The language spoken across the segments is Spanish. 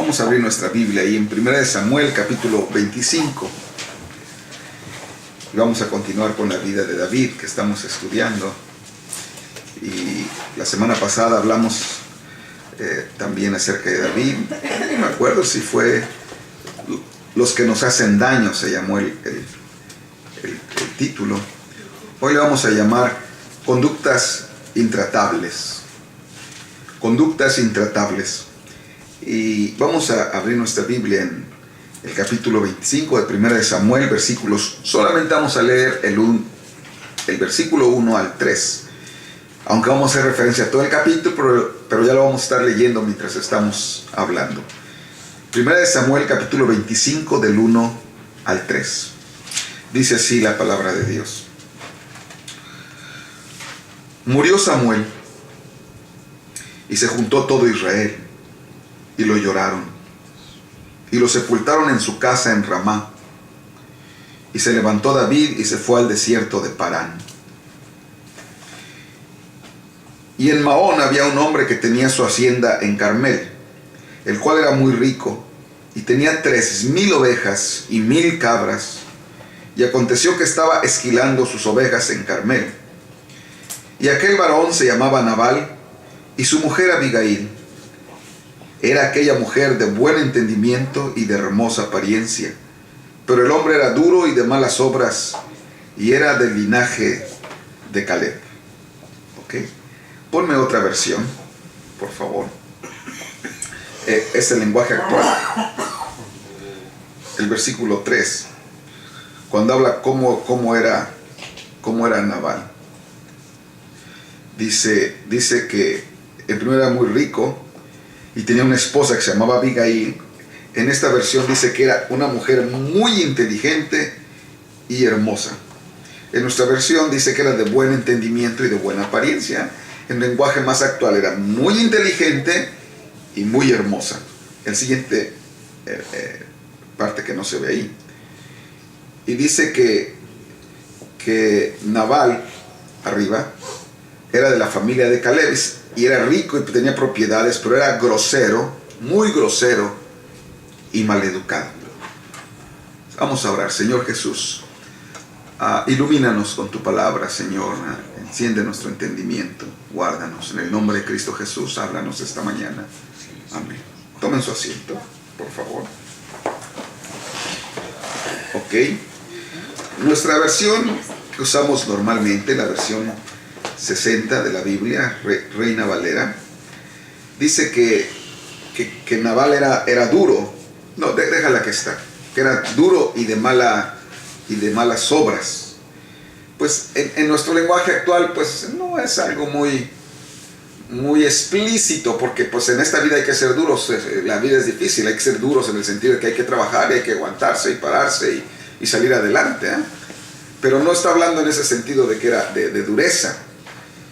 Vamos a abrir nuestra Biblia ahí en 1 Samuel capítulo 25. Y vamos a continuar con la vida de David que estamos estudiando. Y la semana pasada hablamos también acerca de David. No me acuerdo si fue Los que nos hacen daño, se llamó el título. Hoy le vamos a llamar Conductas Intratables. Conductas intratables. Y vamos a abrir nuestra Biblia en el capítulo 25 de 1 Samuel, versículos. Solamente vamos a leer el versículo 1 al 3. Aunque vamos a hacer referencia a todo el capítulo, pero ya lo vamos a estar leyendo mientras estamos hablando. 1 Samuel capítulo 25 del 1 al 3. Dice así la palabra de Dios. Murió Samuel y se juntó todo Israel y lo lloraron y lo sepultaron en su casa en Ramá. Y se levantó David y se fue al desierto de Parán. Y en Maón había un hombre que tenía su hacienda en Carmel, el cual era muy rico, y tenía 3,000 ovejas y 1,000 cabras. Y aconteció que estaba esquilando sus ovejas en Carmel. Y aquel varón se llamaba Nabal, y su mujer Abigail. Era aquella mujer de buen entendimiento y de hermosa apariencia, pero el hombre era duro y de malas obras, y era del linaje de Caleb. ¿Ok? Ponme otra versión, por favor. Es el lenguaje actual. El versículo 3, cuando habla cómo era Nabal. Dice que el primero era muy rico y tenía una esposa que se llamaba Abigail. En esta versión dice que era una mujer muy inteligente y hermosa. En nuestra versión dice que era de buen entendimiento y de buena apariencia. En lenguaje más actual era muy inteligente y muy hermosa. El siguiente parte que no se ve ahí. Y dice que Nabal, arriba, era de la familia de Caleb y era rico y tenía propiedades, pero era grosero, muy grosero y maleducado. Vamos a orar. Señor Jesús, ilumínanos con tu palabra, Señor. Enciende nuestro entendimiento, guárdanos. En el nombre de Cristo Jesús, háblanos esta mañana. Amén. Tomen su asiento, por favor. Ok. Nuestra versión que usamos normalmente, la versión 60 de la Biblia, Reina Valera, dice que Nabal era duro. No, déjala que está. Que era duro y de malas obras. Pues en nuestro lenguaje actual, pues no es algo muy explícito, porque pues en esta vida hay que ser duros. La vida es difícil, hay que ser duros en el sentido de que hay que trabajar y hay que aguantarse y pararse y salir adelante, ¿eh? Pero no está hablando en ese sentido de que era de dureza,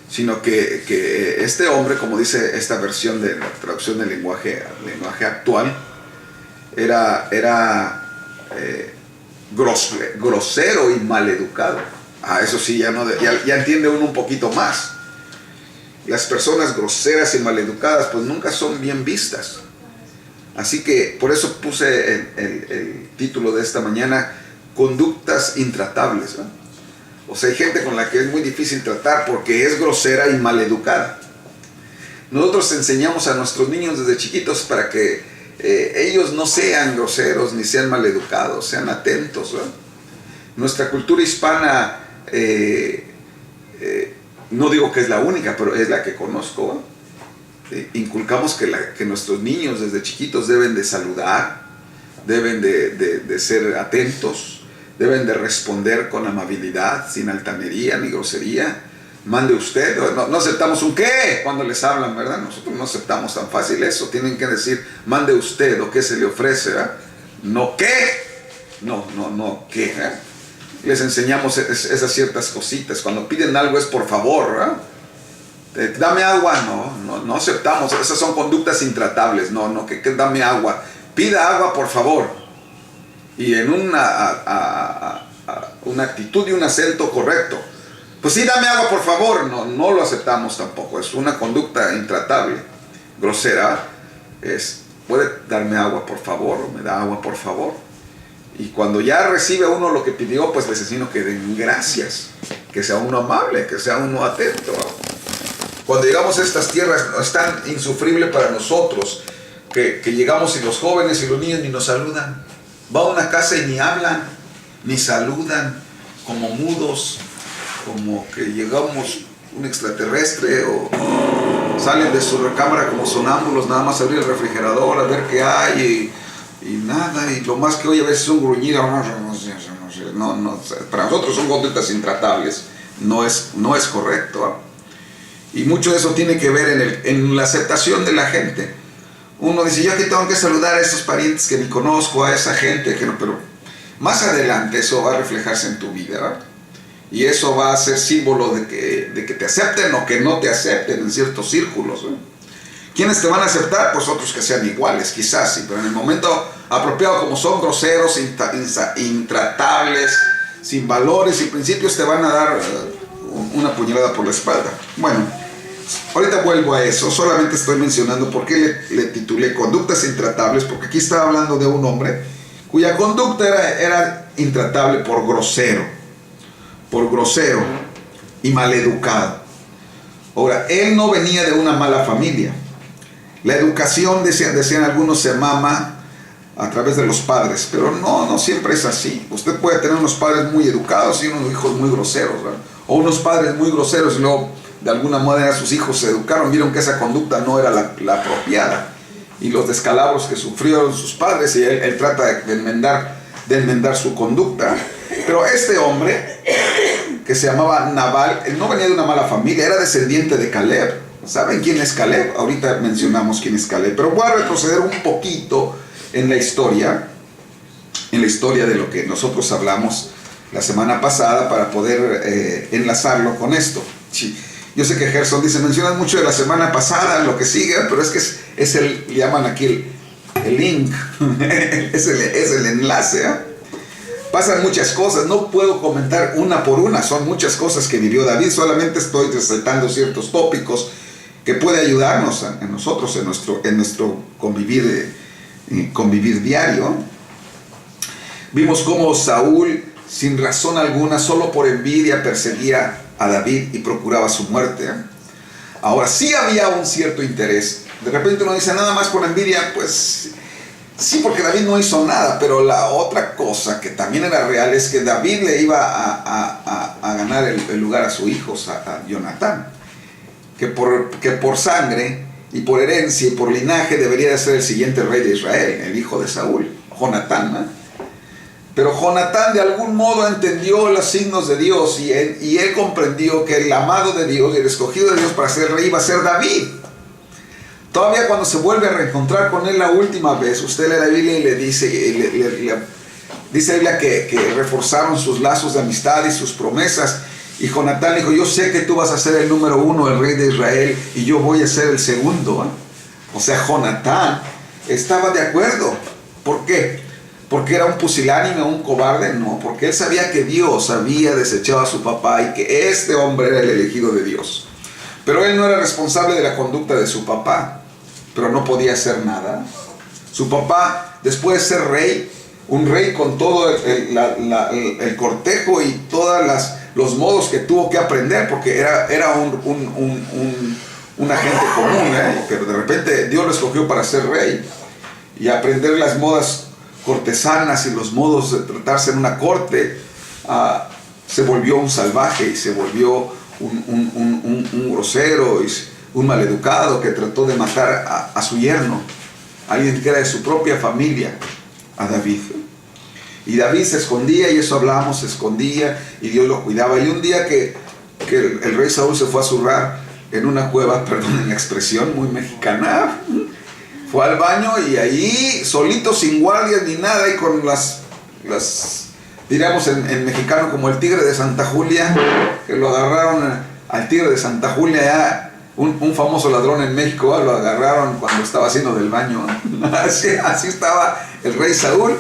sino que este hombre, como dice esta versión de la traducción del lenguaje actual, era grosero y maleducado. Eso sí, ya entiende uno un poquito más. Las personas groseras y maleducadas pues nunca son bien vistas. Así que por eso puse el título de esta mañana, Conductas Intratables, ¿no? O sea, hay gente con la que es muy difícil tratar porque es grosera y maleducada. Nosotros enseñamos a nuestros niños desde chiquitos para que ellos no sean groseros ni sean maleducados, sean atentos, ¿no? Nuestra cultura hispana, no digo que es la única, pero es la que conozco, ¿no? Inculcamos que nuestros niños desde chiquitos deben de saludar, deben de ser atentos, deben de responder con amabilidad, sin altanería ni grosería. Mande usted. No aceptamos un qué cuando les hablan, ¿verdad? Nosotros no aceptamos tan fácil eso. Tienen que decir mande usted o qué se le ofrece, ¿verdad? No qué. No qué, ¿verdad? Les enseñamos esas ciertas cositas. Cuando piden algo es por favor, ¿verdad? Dame agua. No aceptamos. Esas son conductas intratables. Que dame agua. Pida agua por favor. Y en una actitud y un acento correcto. Pues sí, dame agua por favor. No lo aceptamos tampoco. Es una conducta intratable, grosera. ¿puede darme agua, por favor? ¿Me da agua, por favor? Y cuando ya recibe uno lo que pidió, pues les enseño que den gracias, que sea uno amable, que sea uno atento. Cuando llegamos a estas tierras es tan insufrible para nosotros que llegamos y los jóvenes y los niños ni nos saludan. Va a una casa y ni hablan, ni saludan, como mudos, como que llegamos un extraterrestre, o salen de su recámara como sonámbulos, nada más abrir el refrigerador a ver qué hay y nada, y lo más que oye a veces es un gruñido. No, para nosotros son conductas intratables, no es correcto. Y mucho de eso tiene que ver en la aceptación de la gente. Uno dice, yo aquí tengo que saludar a esos parientes que ni conozco, a esa gente que no, pero más adelante eso va a reflejarse en tu vida, ¿verdad? Y eso va a ser símbolo de que te acepten o que no te acepten en ciertos círculos, ¿verdad? ¿Quiénes te van a aceptar? Pues otros que sean iguales, quizás sí, pero en el momento apropiado, como son groseros, intratables, sin valores y principios, te van a dar una puñalada por la espalda. Bueno, ahorita vuelvo a eso, solamente estoy mencionando por qué le titulé Conductas Intratables, porque aquí estaba hablando de un hombre cuya conducta era intratable por grosero y maleducado. Ahora, él no venía de una mala familia. La educación, decían algunos, se mama a través de los padres, pero no siempre es así. Usted puede tener unos padres muy educados y unos hijos muy groseros, ¿verdad? O unos padres muy groseros y luego de alguna manera sus hijos se educaron, vieron que esa conducta no era la apropiada, y los descalabros que sufrieron sus padres, y él trata de enmendar su conducta. Pero este hombre, que se llamaba Nabal, él no venía de una mala familia, era descendiente de Caleb. ¿Saben quién es Caleb? Ahorita mencionamos quién es Caleb, pero voy a retroceder un poquito en la historia de lo que nosotros hablamos la semana pasada para poder enlazarlo con esto. Sí. Yo sé que Gerson dice, mencionas mucho de la semana pasada, lo que sigue, pero es que le llaman aquí el link, es el enlace, ¿eh? Pasan muchas cosas, no puedo comentar una por una, son muchas cosas que vivió David, solamente estoy resaltando ciertos tópicos que puede ayudarnos a nosotros en nuestro convivir diario. Vimos cómo Saúl, sin razón alguna, solo por envidia, perseguía a David y procuraba su muerte. Ahora, sí había un cierto interés. De repente uno dice, nada más por envidia, pues sí, porque David no hizo nada, pero la otra cosa que también era real es que David le iba a ganar el lugar a su hijo, a Jonatán, que por sangre y por herencia y por linaje debería de ser el siguiente rey de Israel, el hijo de Saúl, Jonatán, ¿no? Pero Jonatán de algún modo entendió los signos de Dios y él comprendió que el amado de Dios y el escogido de Dios para ser rey iba a ser David. Todavía cuando se vuelve a reencontrar con él la última vez, usted lee la Biblia y le dice, dice la Biblia que reforzaron sus lazos de amistad y sus promesas. Y Jonatán le dijo, yo sé que tú vas a ser el número uno, el rey de Israel, y yo voy a ser el segundo, ¿eh? O sea, Jonatán estaba de acuerdo. ¿Por qué? ¿Porque era un pusilánime, un cobarde? No, porque él sabía que Dios había desechado a su papá y que este hombre era el elegido de Dios. Pero él no era responsable de la conducta de su papá, pero no podía hacer nada. Su papá, después de ser rey, un rey con todo el cortejo y todos los modos que tuvo que aprender, porque era un agente común, pero de repente Dios lo escogió para ser rey y aprender las modas cortesanas y los modos de tratarse en una corte. Se volvió un salvaje y se volvió un grosero y un maleducado que trató de matar a su yerno, alguien que era de su propia familia, a David. Y David se escondía, y eso hablábamos, se escondía y Dios lo cuidaba. Y un día que el rey Saúl se fue a zurrar en una cueva, perdonen la expresión muy mexicana, fue al baño y ahí solito, sin guardias ni nada, y con las diríamos en mexicano como el tigre de Santa Julia, que lo agarraron al tigre de Santa Julia, ya un famoso ladrón en México, lo agarraron cuando estaba haciendo del baño. Así estaba el rey Saúl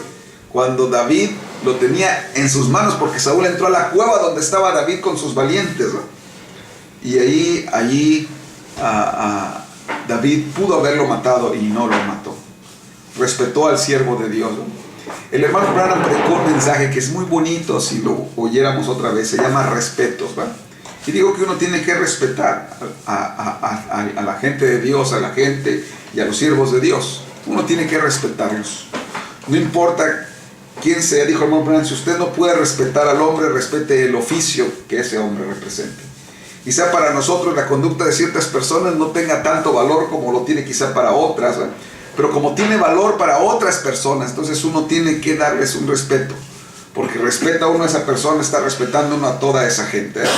cuando David lo tenía en sus manos, porque Saúl entró a la cueva donde estaba David con sus valientes, ¿no? Y allí David pudo haberlo matado y no lo mató. respetó al siervo de Dios, ¿no? El hermano Branham predicó un mensaje que es muy bonito si lo oyéramos otra vez, se llama respetos, ¿va? Y digo que uno tiene que respetar a la gente de Dios, a la gente y a los siervos de Dios. Uno tiene que respetarlos. No importa quién sea, dijo el hermano Branham, si usted no puede respetar al hombre, respete el oficio que ese hombre representa. Quizá para nosotros la conducta de ciertas personas no tenga tanto valor como lo tiene quizá para otras, ¿verdad? Pero como tiene valor para otras personas, entonces uno tiene que darles un respeto. Porque respeta uno a esa persona, está respetando uno a toda esa gente, ¿eh?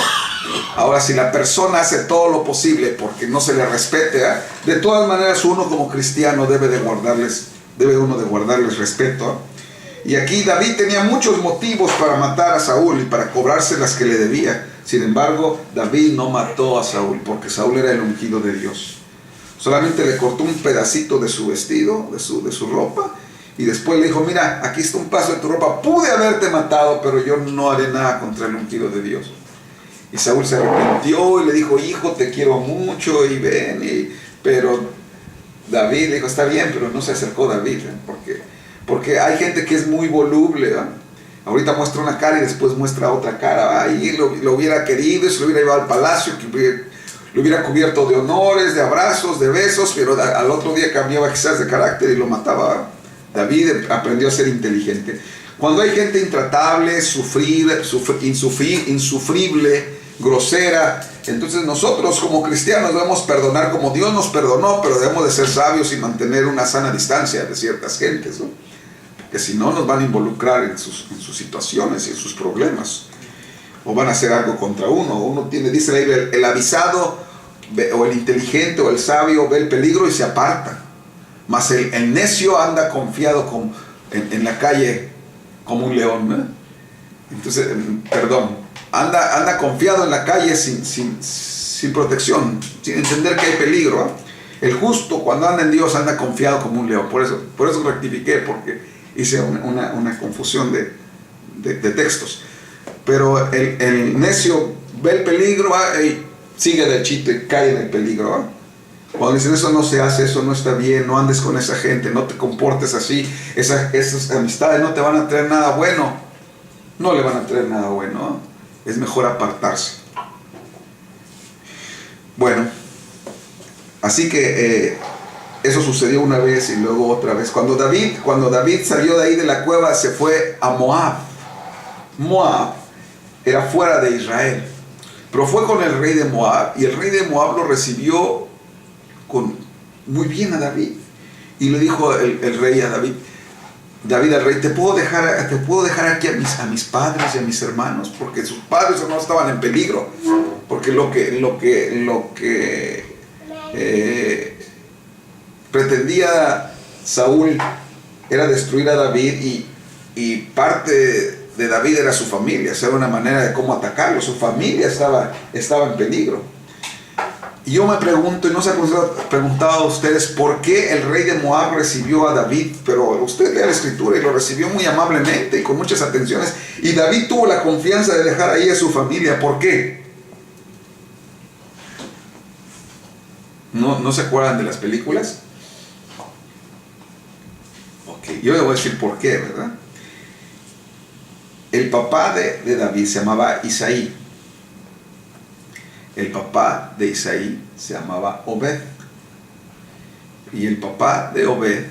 Ahora, si la persona hace todo lo posible porque no se le respete, ¿eh? De todas maneras uno como cristiano debe uno de guardarles respeto, ¿eh? Y aquí David tenía muchos motivos para matar a Saúl y para cobrarse las que le debía. Sin embargo, David no mató a Saúl porque Saúl era el ungido de Dios. Solamente le cortó un pedacito de su vestido, de su ropa, y después le dijo, mira, aquí está un pedazo de tu ropa, pude haberte matado, pero yo no haré nada contra el ungido de Dios. Y Saúl se arrepintió y le dijo, hijo, te quiero mucho, y ven, pero David le dijo, está bien, pero no se acercó David, ¿eh? Porque hay gente que es muy voluble, ¿eh? Ahorita muestra una cara y después muestra otra cara, ¿eh? Y lo hubiera querido y se lo hubiera llevado al palacio, lo hubiera cubierto de honores, de abrazos, de besos, pero al otro día cambiaba quizás de carácter y lo mataba. David aprendió a ser inteligente. Cuando hay gente intratable, insufrible, grosera, entonces nosotros como cristianos debemos perdonar como Dios nos perdonó, pero debemos de ser sabios y mantener una sana distancia de ciertas gentes, ¿no? Porque si no nos van a involucrar en sus situaciones y en sus problemas, o van a hacer algo contra uno. Uno dice la Biblia, el avisado o el inteligente o el sabio ve el peligro y se aparta, mas el necio anda confiado en la calle como un león, ¿no? Entonces, anda confiado en la calle sin protección, sin entender que hay peligro, ¿eh? El justo cuando anda en Dios anda confiado como un león. Por eso rectifiqué, porque hice una confusión de textos. Pero el necio ve el peligro, ¿eh? Y sigue derechito y cae en el peligro, ¿eh? Cuando dicen eso no se hace, eso no está bien, no andes con esa gente, no te comportes así, esas amistades no te van a traer nada bueno, no le van a traer nada bueno, ¿eh? Es mejor apartarse. Bueno, así que eso sucedió una vez y luego otra vez. Cuando David salió de ahí de la cueva, se fue a Moab. Moab era fuera de Israel, pero fue con el rey de Moab, y el rey de Moab lo recibió muy bien a David, y le dijo el rey a David al rey, ¿te puedo dejar aquí a mis padres y a mis hermanos? Porque sus padres y hermanos estaban en peligro, porque lo que pretendía Saúl era destruir a David, y parte de David era su familia, esa era una manera de cómo atacarlo, su familia estaba en peligro. Y yo me pregunto, y no se han preguntado a ustedes, ¿por qué el rey de Moab recibió a David? Pero usted lee la escritura y lo recibió muy amablemente y con muchas atenciones, y David tuvo la confianza de dejar ahí a su familia. ¿Por qué? ¿No se acuerdan de las películas? Ok, yo le voy a decir por qué, ¿verdad? El papá de David se llamaba Isaí. El papá de Isaí se llamaba Obed. Y el papá de Obed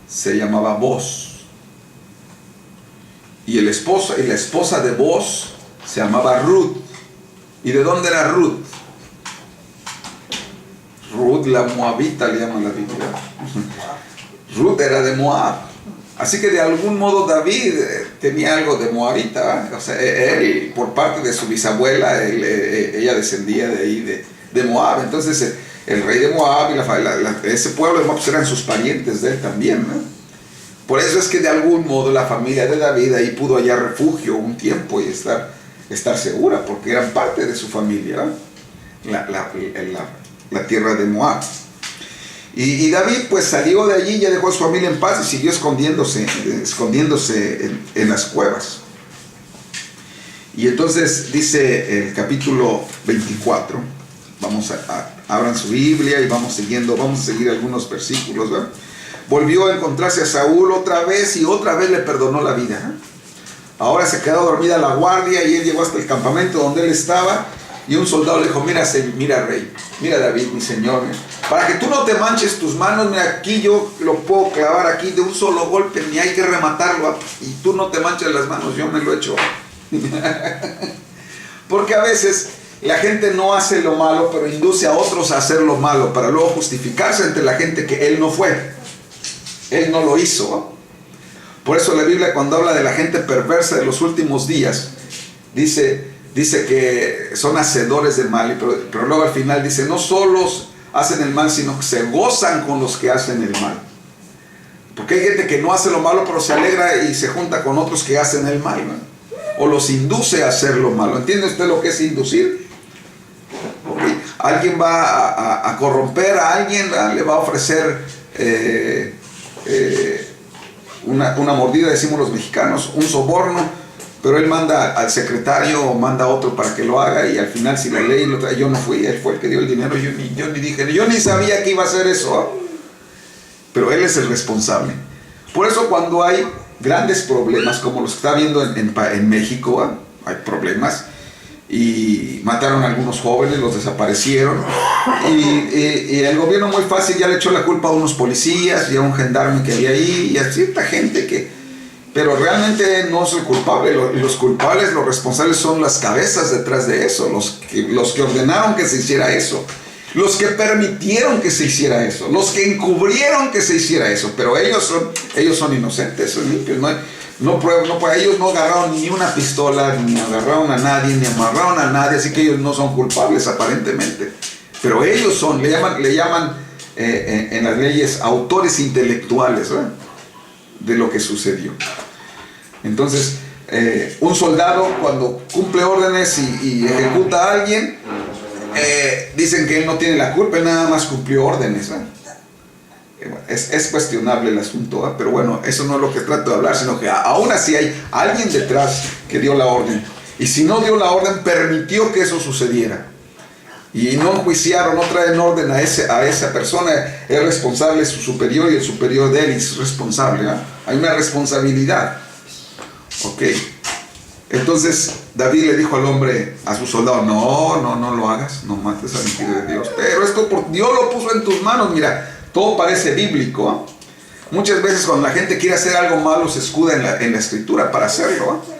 se llamaba Boz. Y la esposa de Boz se llamaba Ruth. ¿Y de dónde era Ruth? Ruth la moabita, le llama la Biblia. Ruth era de Moab. Así que de algún modo David tenía algo de moabita, ¿eh? O sea, él, por parte de su bisabuela, ella descendía de ahí, de Moab. Entonces el rey de Moab y ese pueblo de Moab eran sus parientes de él también, ¿no? Por eso es que de algún modo la familia de David ahí pudo hallar refugio un tiempo y estar segura, porque eran parte de su familia, ¿no? La tierra de Moab. Y David pues salió de allí, ya dejó a su familia en paz y siguió escondiéndose en las cuevas. Y entonces dice el capítulo 24, abran su Biblia y vamos a seguir algunos versículos, ¿verdad? volvió a encontrarse a Saúl otra vez y otra vez le perdonó la vida. Ahora se quedó dormida la guardia y él llegó hasta el campamento donde él estaba y un soldado le dijo, mira rey, mira David, mi señor, para que tú no te manches tus manos, mira, aquí yo lo puedo clavar aquí de un solo golpe, ni hay que rematarlo, y tú no te manches las manos, yo me lo he hecho. Porque a veces la gente no hace lo malo, pero induce a otros a hacer lo malo, para luego justificarse ante la gente que él no fue, él no lo hizo. Por eso la Biblia, cuando habla de la gente perversa de los últimos días, dice que son hacedores de mal, pero luego al final dice, no solo hacen el mal, sino que se gozan con los que hacen el mal. Porque hay gente que no hace lo malo, pero se alegra y se junta con otros que hacen el mal, ¿no? O los induce a hacer lo malo. ¿Entiende usted lo que es inducir? Okay. Alguien va a corromper a alguien, ¿verdad? Le va a ofrecer una mordida, decimos los mexicanos, un soborno, pero él manda al secretario o manda a otro para que lo haga, y al final si la ley lo trae, yo no fui, él fue el que dio el dinero, yo ni sabía que iba a hacer eso, ¿eh? Pero él es el responsable. Por eso cuando hay grandes problemas como los que está viendo en México, ¿eh? Hay problemas, y mataron a algunos jóvenes, los desaparecieron, y el gobierno muy fácil ya le echó la culpa a unos policías y a un gendarme que había ahí y a cierta gente que... Pero realmente no es el culpable. Los culpables, los responsables son las cabezas detrás de eso, los que ordenaron que se hiciera eso, los que permitieron que se hiciera eso, los que encubrieron que se hiciera eso. Pero ellos son inocentes, son limpios. Ellos no agarraron ni una pistola, ni agarraron a nadie, ni amarraron a nadie, así que ellos no son culpables aparentemente. Pero ellos son, le llaman en las leyes autores intelectuales, ¿verdad?, de lo que sucedió. Entonces, un soldado cuando cumple órdenes y ejecuta a alguien, dicen que él no tiene la culpa, él nada más cumplió órdenes, ¿verdad? Es cuestionable el asunto, ¿verdad? Pero bueno, eso no es lo que trato de hablar, sino que aún así hay alguien detrás que dio la orden, y si no dio la orden, permitió que eso sucediera, y no enjuiciaron, no traen orden a esa persona, es responsable su superior, y el superior de él es responsable, ¿verdad? Hay una responsabilidad. Ok. Entonces David le dijo al hombre, a su soldado, no lo hagas, no mates al ungido de Dios, pero esto Dios lo puso en tus manos. Mira, todo parece bíblico, ¿eh? Muchas veces cuando la gente quiere hacer algo malo se escuda en la escritura para hacerlo, ¿eh?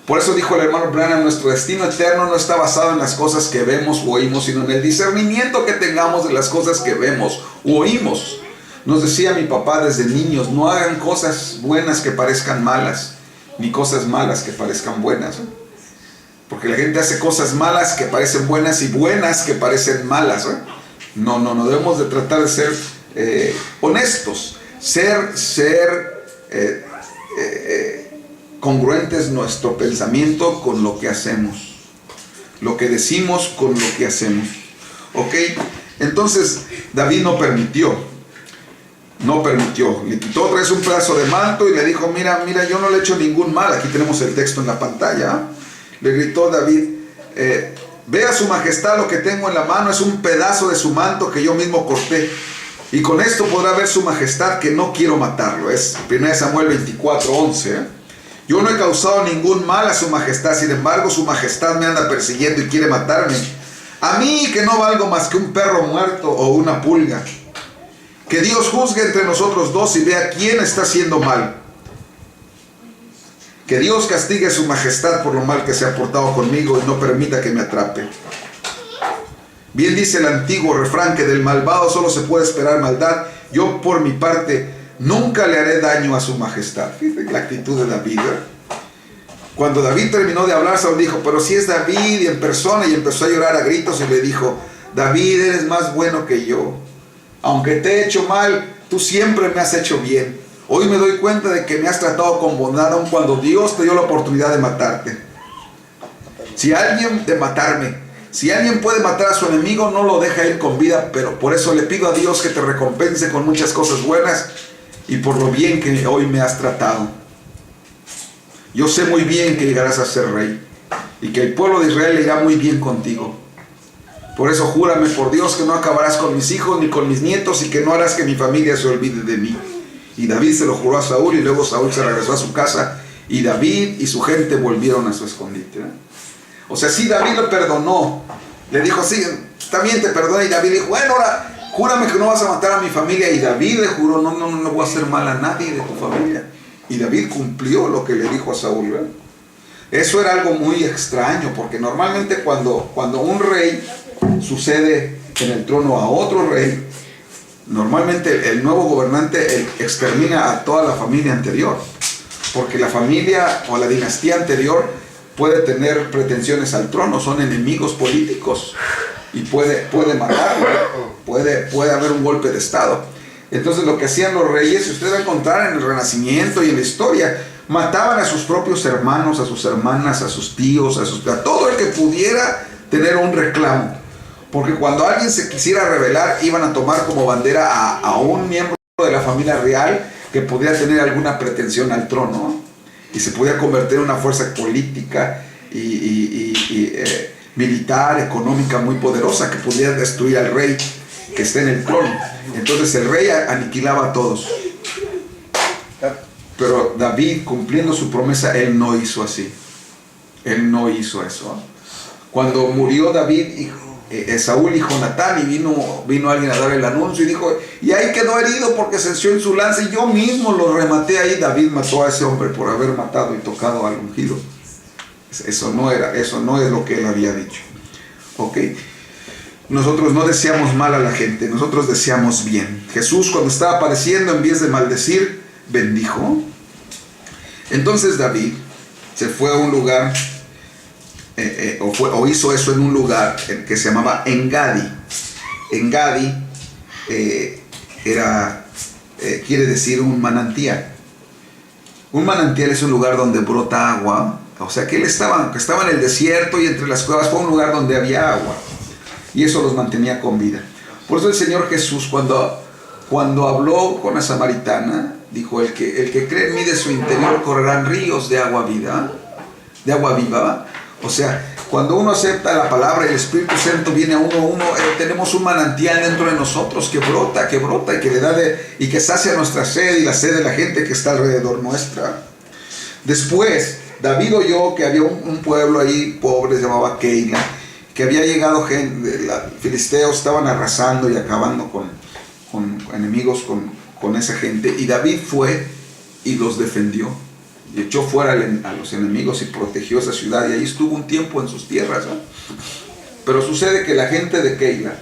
Por eso dijo el hermano Branham, nuestro destino eterno no está basado en las cosas que vemos u oímos, sino en el discernimiento que tengamos de las cosas que vemos u oímos. Nos decía mi papá desde niños, no hagan cosas buenas que parezcan malas, ni cosas malas que parezcan buenas, ¿eh? Porque la gente hace cosas malas que parecen buenas y buenas que parecen malas, ¿eh? No debemos de tratar de ser honestos, ser congruentes nuestro pensamiento con lo que hacemos, lo que decimos con lo que hacemos. ¿Ok? Entonces David no permitió, le quitó otra vez un pedazo de manto y le dijo, mira, yo no le he hecho ningún mal. Aquí tenemos el texto en la pantalla, ¿eh? Le gritó David, vea su majestad, lo que tengo en la mano es un pedazo de su manto que yo mismo corté, y con esto podrá ver su majestad que no quiero matarlo. Es 1 Samuel 24:11, ¿eh? Yo no he causado ningún mal a su majestad, sin embargo su majestad me anda persiguiendo y quiere matarme, a mí que no valgo más que un perro muerto o una pulga. Que Dios juzgue entre nosotros dos y vea quién está haciendo mal. Que Dios castigue a su majestad por lo mal que se ha portado conmigo y no permita que me atrape. Bien dice el antiguo refrán que del malvado solo se puede esperar maldad. Yo por mi parte nunca le haré daño a su majestad. Fíjate la actitud de David, ¿eh? Cuando David terminó de hablar, Saúl dijo, pero si es David, y en persona, y empezó a llorar a gritos y le dijo, David, eres más bueno que yo. Aunque te he hecho mal, tú siempre me has hecho bien. Hoy me doy cuenta de que me has tratado con bondad, aun cuando Dios te dio la oportunidad de matarte. Si alguien puede matar a su enemigo, no lo deja ir con vida, pero por eso le pido a Dios que te recompense con muchas cosas buenas y por lo bien que hoy me has tratado. Yo sé muy bien que llegarás a ser rey y que el pueblo de Israel le irá muy bien contigo. Por eso júrame por Dios que no acabarás con mis hijos ni con mis nietos y que no harás que mi familia se olvide de mí. Y David se lo juró a Saúl, y luego Saúl se regresó a su casa, y David y su gente volvieron a su escondite. O sea, sí, David lo perdonó. Le dijo, sí, está bien, te perdono. Y David dijo, bueno, ahora júrame que no vas a matar a mi familia. Y David le juró, no voy a hacer mal a nadie de tu familia. Y David cumplió lo que le dijo a Saúl, ¿verdad? Eso era algo muy extraño, porque normalmente cuando un rey sucede en el trono a otro rey, normalmente el nuevo gobernante extermina a toda la familia anterior, porque la familia o la dinastía anterior puede tener pretensiones al trono, son enemigos políticos y puede matarlo, puede haber un golpe de estado. Entonces lo que hacían los reyes, si ustedes van a encontrar en el Renacimiento y en la historia, mataban a sus propios hermanos, a sus hermanas, a sus tíos, a todo el que pudiera tener un reclamo. Porque cuando alguien se quisiera rebelar, iban a tomar como bandera a un miembro de la familia real que pudiera tener alguna pretensión al trono, y se podía convertir en una fuerza política y militar, económica muy poderosa, que pudiera destruir al rey que esté en el trono. Entonces el rey aniquilaba a todos. Pero David, cumpliendo su promesa, él no hizo así. Él no hizo eso. Cuando murió David, Saúl y Jonatán, y vino alguien a dar el anuncio y dijo, y ahí quedó herido porque se enció en su lanza, y yo mismo lo rematé ahí. David mató a ese hombre por haber matado y tocado al ungido. Eso no es lo que él había dicho. ¿Ok? Nosotros no deseamos mal a la gente, nosotros deseamos bien. Jesús, cuando estaba apareciendo, en vez de maldecir, bendijo. Entonces David se fue a un lugar, o hizo eso en un lugar que se llamaba Engadi. Engadi quiere decir un manantial. Un manantial es un lugar donde brota agua. O sea que él estaba en el desierto, y entre las cuevas fue un lugar donde había agua, y eso los mantenía con vida. Por eso el Señor Jesús, cuando habló con la samaritana, dijo, el que cree en mí, de su interior correrán ríos de agua viva. O sea, cuando uno acepta la palabra y el Espíritu Santo viene a uno, tenemos un manantial dentro de nosotros que brota y que le da y que sacia nuestra sed y la sed de la gente que está alrededor nuestra. Después, David oyó que había un pueblo ahí pobre, se llamaba Keila, que había llegado gente, los filisteos estaban arrasando y acabando con enemigos, con esa gente, y David fue y los defendió, y echó fuera a los enemigos y protegió esa ciudad, y ahí estuvo un tiempo en sus tierras, ¿no? Pero sucede que la gente de Keila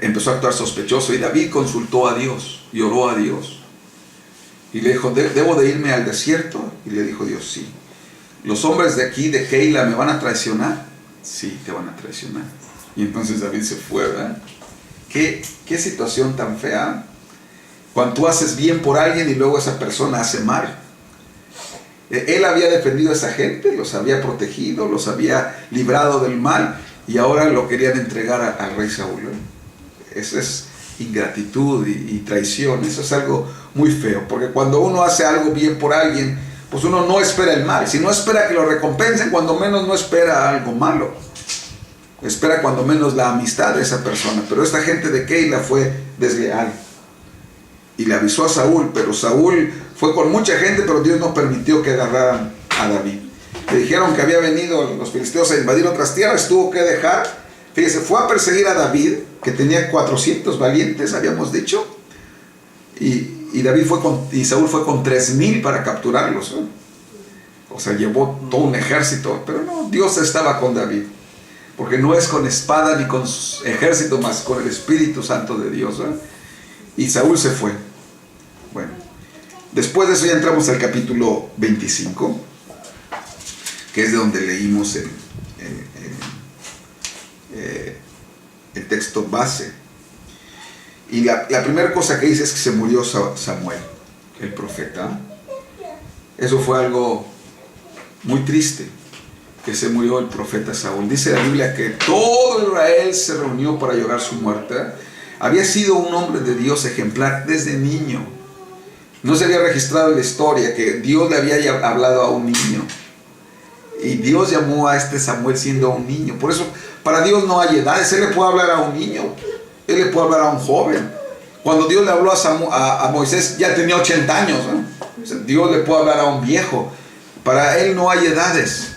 empezó a actuar sospechoso, y David consultó a Dios y oró a Dios, y le dijo, ¿debo de irme al desierto? Y le dijo Dios, sí. ¿Los hombres de aquí, de Keila, me van a traicionar? Sí, te van a traicionar. Y entonces David se fue, ¿verdad? ¿Qué situación tan fea? Cuando tú haces bien por alguien y luego esa persona hace mal. Él había defendido a esa gente, los había protegido, los había librado del mal, y ahora lo querían entregar al rey Saúl, ¿eh? Eso es ingratitud y traición. Eso es algo muy feo, porque cuando uno hace algo bien por alguien, pues uno no espera el mal. Si no espera que lo recompensen, cuando menos no espera algo malo. Espera cuando menos la amistad de esa persona. Pero esta gente de Keila fue desleal y le avisó a Saúl, pero Saúl fue con mucha gente, pero Dios no permitió que agarraran a David. Le dijeron que había venido los filisteos a invadir otras tierras, tuvo que dejar. Fíjese, fue a perseguir a David, que tenía 400 valientes, habíamos dicho, y Saúl fue con 3,000 para capturarlos, ¿eh? O sea, llevó todo un ejército, pero no, Dios estaba con David, porque no es con espada ni con ejército, más con el Espíritu Santo de Dios, ¿eh? Y Saúl se fue. Bueno, después de eso ya entramos al capítulo 25, que es de donde leímos el texto base. Y la primera cosa que dice es que se murió Samuel, el profeta. Eso fue algo muy triste, que se murió el profeta Saúl. Dice la Biblia que todo Israel se reunió para llorar su muerte. Había sido un hombre de Dios ejemplar desde niño. No se había registrado en la historia que Dios le había hablado a un niño. Y Dios llamó a este Samuel siendo un niño. Por eso, para Dios no hay edades. Él le puede hablar a un niño, Él le puede hablar a un joven. Cuando Dios le habló a Moisés, ya tenía 80 años, ¿no? O sea, Dios le puede hablar a un viejo. Para él no hay edades.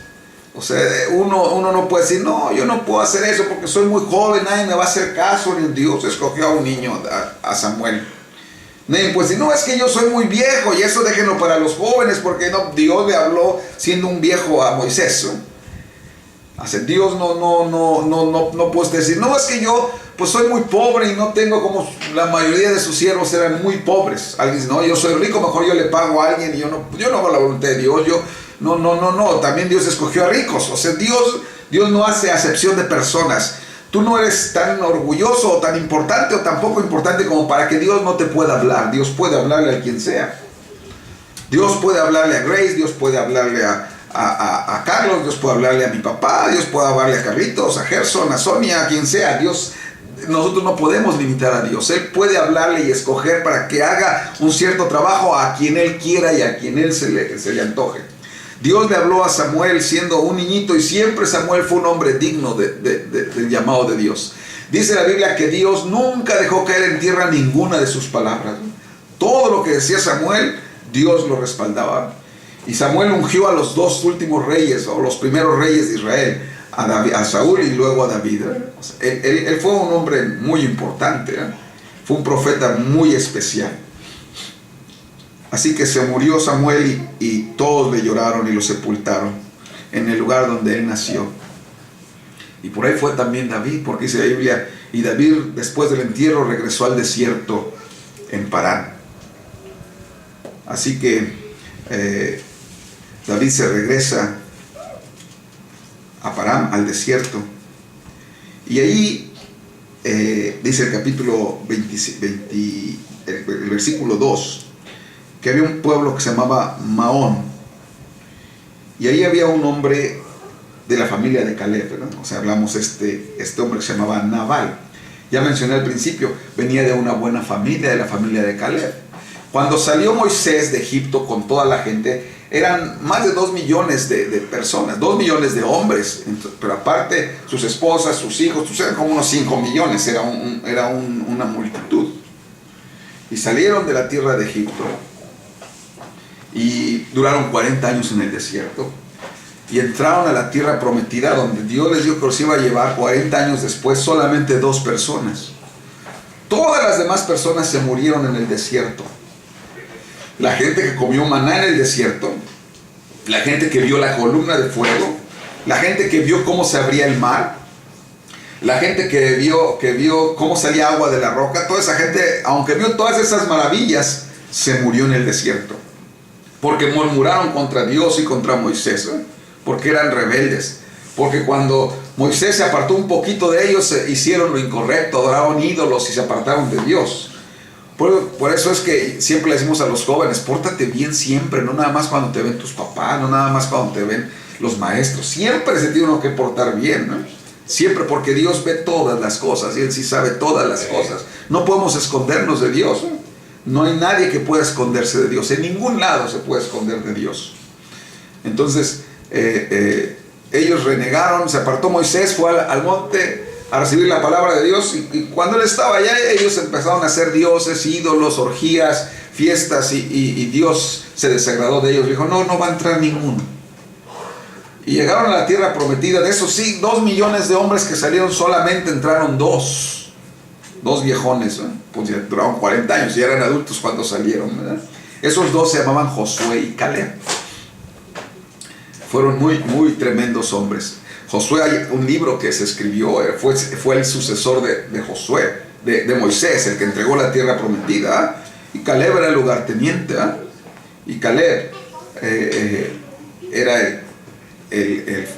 O sea, uno no puede decir, no, yo no puedo hacer eso porque soy muy joven, nadie me va a hacer caso. Dios escogió a un niño, a Samuel. Nadie puede decir, no, es que yo soy muy viejo y eso déjenlo para los jóvenes, porque no, Dios le habló siendo un viejo a Moisés, ¿no? O sea, Dios no puede decir, no, es que yo pues soy muy pobre y no tengo, como la mayoría de sus siervos eran muy pobres. Alguien dice, no, yo soy rico, mejor yo le pago a alguien y yo no hago la voluntad de Dios. No, también Dios escogió a ricos. O sea, Dios no hace acepción de personas. Tú no eres tan orgulloso o tan importante o tan poco importante como para que Dios no te pueda hablar. Dios puede hablarle a quien sea. Dios puede hablarle a Grace, Dios puede hablarle a Carlos, Dios puede hablarle a mi papá, Dios puede hablarle a Carlitos, a Gerson, a Sonia, a quien sea. Nosotros no podemos limitar a Dios. Él puede hablarle y escoger para que haga un cierto trabajo a quien Él quiera y a quien Él se le antoje. Dios le habló a Samuel siendo un niñito y siempre Samuel fue un hombre digno del llamado de Dios. Dice la Biblia que Dios nunca dejó caer en tierra ninguna de sus palabras. Todo lo que decía Samuel, Dios lo respaldaba. Y Samuel ungió a los dos últimos reyes, o los primeros reyes de Israel, a Saúl y luego a David. Él fue un hombre muy importante, fue un profeta muy especial. Así que se murió Samuel y todos le lloraron y lo sepultaron en el lugar donde él nació. Y por ahí fue también David, porque dice la Biblia, y David después del entierro regresó al desierto en Parán. Así que David se regresa a Parán, al desierto. Y ahí dice el capítulo 20, el versículo 2, que había un pueblo que se llamaba Maón. Y ahí había un hombre de la familia de Caleb, ¿verdad? O sea, hablamos este hombre que se llamaba Nabal. Ya mencioné al principio, venía de una buena familia, de la familia de Caleb. Cuando salió Moisés de Egipto con toda la gente, eran más de 2 millones de personas, 2 millones de hombres, pero aparte sus esposas, sus hijos, eran como unos 5 millones, era una multitud. Y salieron de la tierra de Egipto y duraron 40 años en el desierto y entraron a la tierra prometida, donde Dios les dijo que los iba a llevar. 40 años después, solamente 2 personas. Todas las demás personas se murieron en el desierto. La gente que comió maná en el desierto, la gente que vio la columna de fuego, la gente que vio cómo se abría el mar, la gente que vio cómo salía agua de la roca, toda esa gente, aunque vio todas esas maravillas, se murió en el desierto. Porque murmuraron contra Dios y contra Moisés, porque eran rebeldes. Porque cuando Moisés se apartó un poquito de ellos, hicieron lo incorrecto, adoraron ídolos y se apartaron de Dios. Por eso es que siempre le decimos a los jóvenes, pórtate bien siempre, no nada más cuando te ven tus papás, no nada más cuando te ven los maestros. Siempre se tiene uno que portar bien, ¿no? Siempre, porque Dios ve todas las cosas y Él sí sabe todas las cosas. No podemos escondernos de Dios, ¿no? No hay nadie que pueda esconderse de Dios. En ningún lado se puede esconder de Dios. Entonces, ellos renegaron, se apartó Moisés, fue al monte a recibir la palabra de Dios, y cuando él estaba allá, ellos empezaron a hacer dioses, ídolos, orgías, fiestas, y Dios se desagradó de ellos. Dijo, no va a entrar ninguno. Y llegaron a la tierra prometida. De esos 2 millones de hombres que salieron, solamente entraron 2 viejones, ¿no? Pues ya duraron 40 años, ya eran adultos cuando salieron, ¿verdad? Esos 2 se llamaban Josué y Caleb. Fueron muy, muy tremendos hombres. Josué, hay un libro que se escribió, fue el sucesor de Josué, de Moisés, el que entregó la tierra prometida, y Caleb era el lugarteniente, y Caleb era el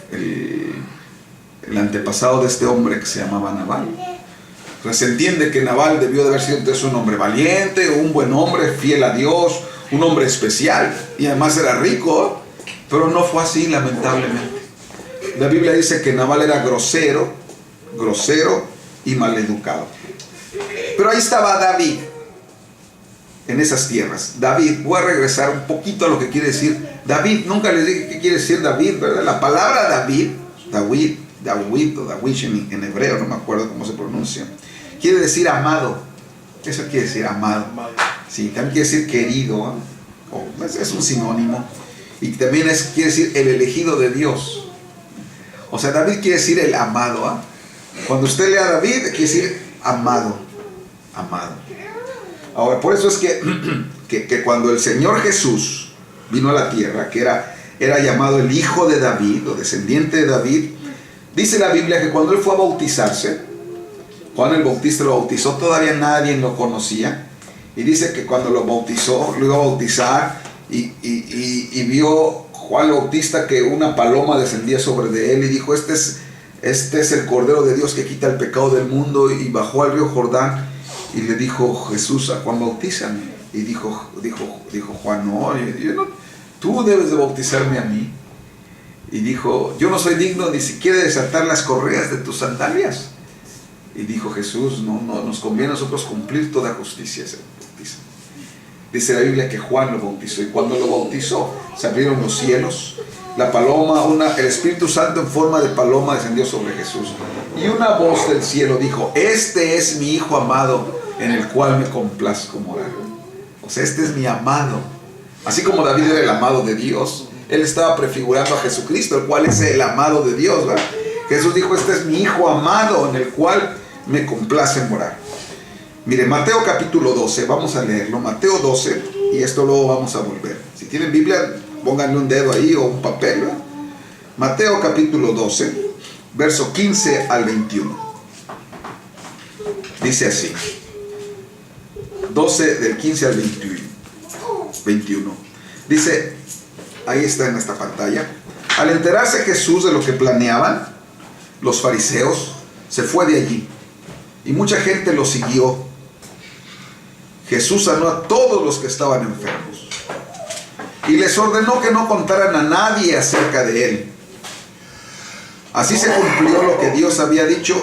antepasado de este hombre que se llamaba Nabal. Entonces se entiende que Nabal debió de haber sido entonces un hombre valiente, un buen hombre, fiel a Dios, un hombre especial, y además era rico, pero no fue así, lamentablemente. La Biblia dice que Nabal era grosero y maleducado. Pero ahí estaba David, en esas tierras. David, voy a regresar un poquito a lo que quiere decir David. Nunca les dije qué quiere decir David, ¿verdad? La palabra David o Dawid en hebreo, no me acuerdo cómo se pronuncia, quiere decir amado. Eso quiere decir amado. Sí, también quiere decir querido, es un sinónimo. Y también quiere decir el elegido de Dios. O sea, David quiere decir el amado. Cuando usted lea a David, quiere decir amado. Amado. Ahora, por eso es que cuando el Señor Jesús vino a la tierra, que era llamado el hijo de David, o descendiente de David, dice la Biblia que cuando él fue a bautizarse, Juan el Bautista lo bautizó, todavía nadie lo conocía, y dice que cuando lo bautizó, lo iba a bautizar, y vio Juan el Bautista que una paloma descendía sobre de él, y dijo, este es el Cordero de Dios que quita el pecado del mundo, y bajó al río Jordán, y le dijo Jesús a Juan, bautízame. Y dijo Juan, no, tú debes de bautizarme a mí. Y dijo, yo no soy digno ni siquiera de desatar las correas de tus sandalias. Y dijo Jesús, no, nos conviene a nosotros cumplir toda justicia. Se bautiza. Dice la Biblia que Juan lo bautizó, y cuando lo bautizó se abrieron los cielos, la paloma, el Espíritu Santo en forma de paloma descendió sobre Jesús, y una voz del cielo dijo, este es mi Hijo amado, en el cual me complazco morar. O sea, este es mi amado. Así como David era el amado de Dios, él estaba prefigurando a Jesucristo, el cual es el amado de Dios, ¿verdad? Jesús dijo, este es mi Hijo amado, en el cual me complace morar. Mire, Mateo capítulo 12, vamos a leerlo, Mateo 12, y esto luego vamos a volver. Si tienen Biblia, pónganle un dedo ahí o un papel, ¿verdad? Mateo capítulo 12, verso 15 al 21. Dice así, 12 del 15 al 21. Dice, ahí está en esta pantalla, al enterarse Jesús de lo que planeaban los fariseos, se fue de allí, y mucha gente lo siguió. Jesús sanó a todos los que estaban enfermos, y les ordenó que no contaran a nadie acerca de él. Así se cumplió lo que Dios había dicho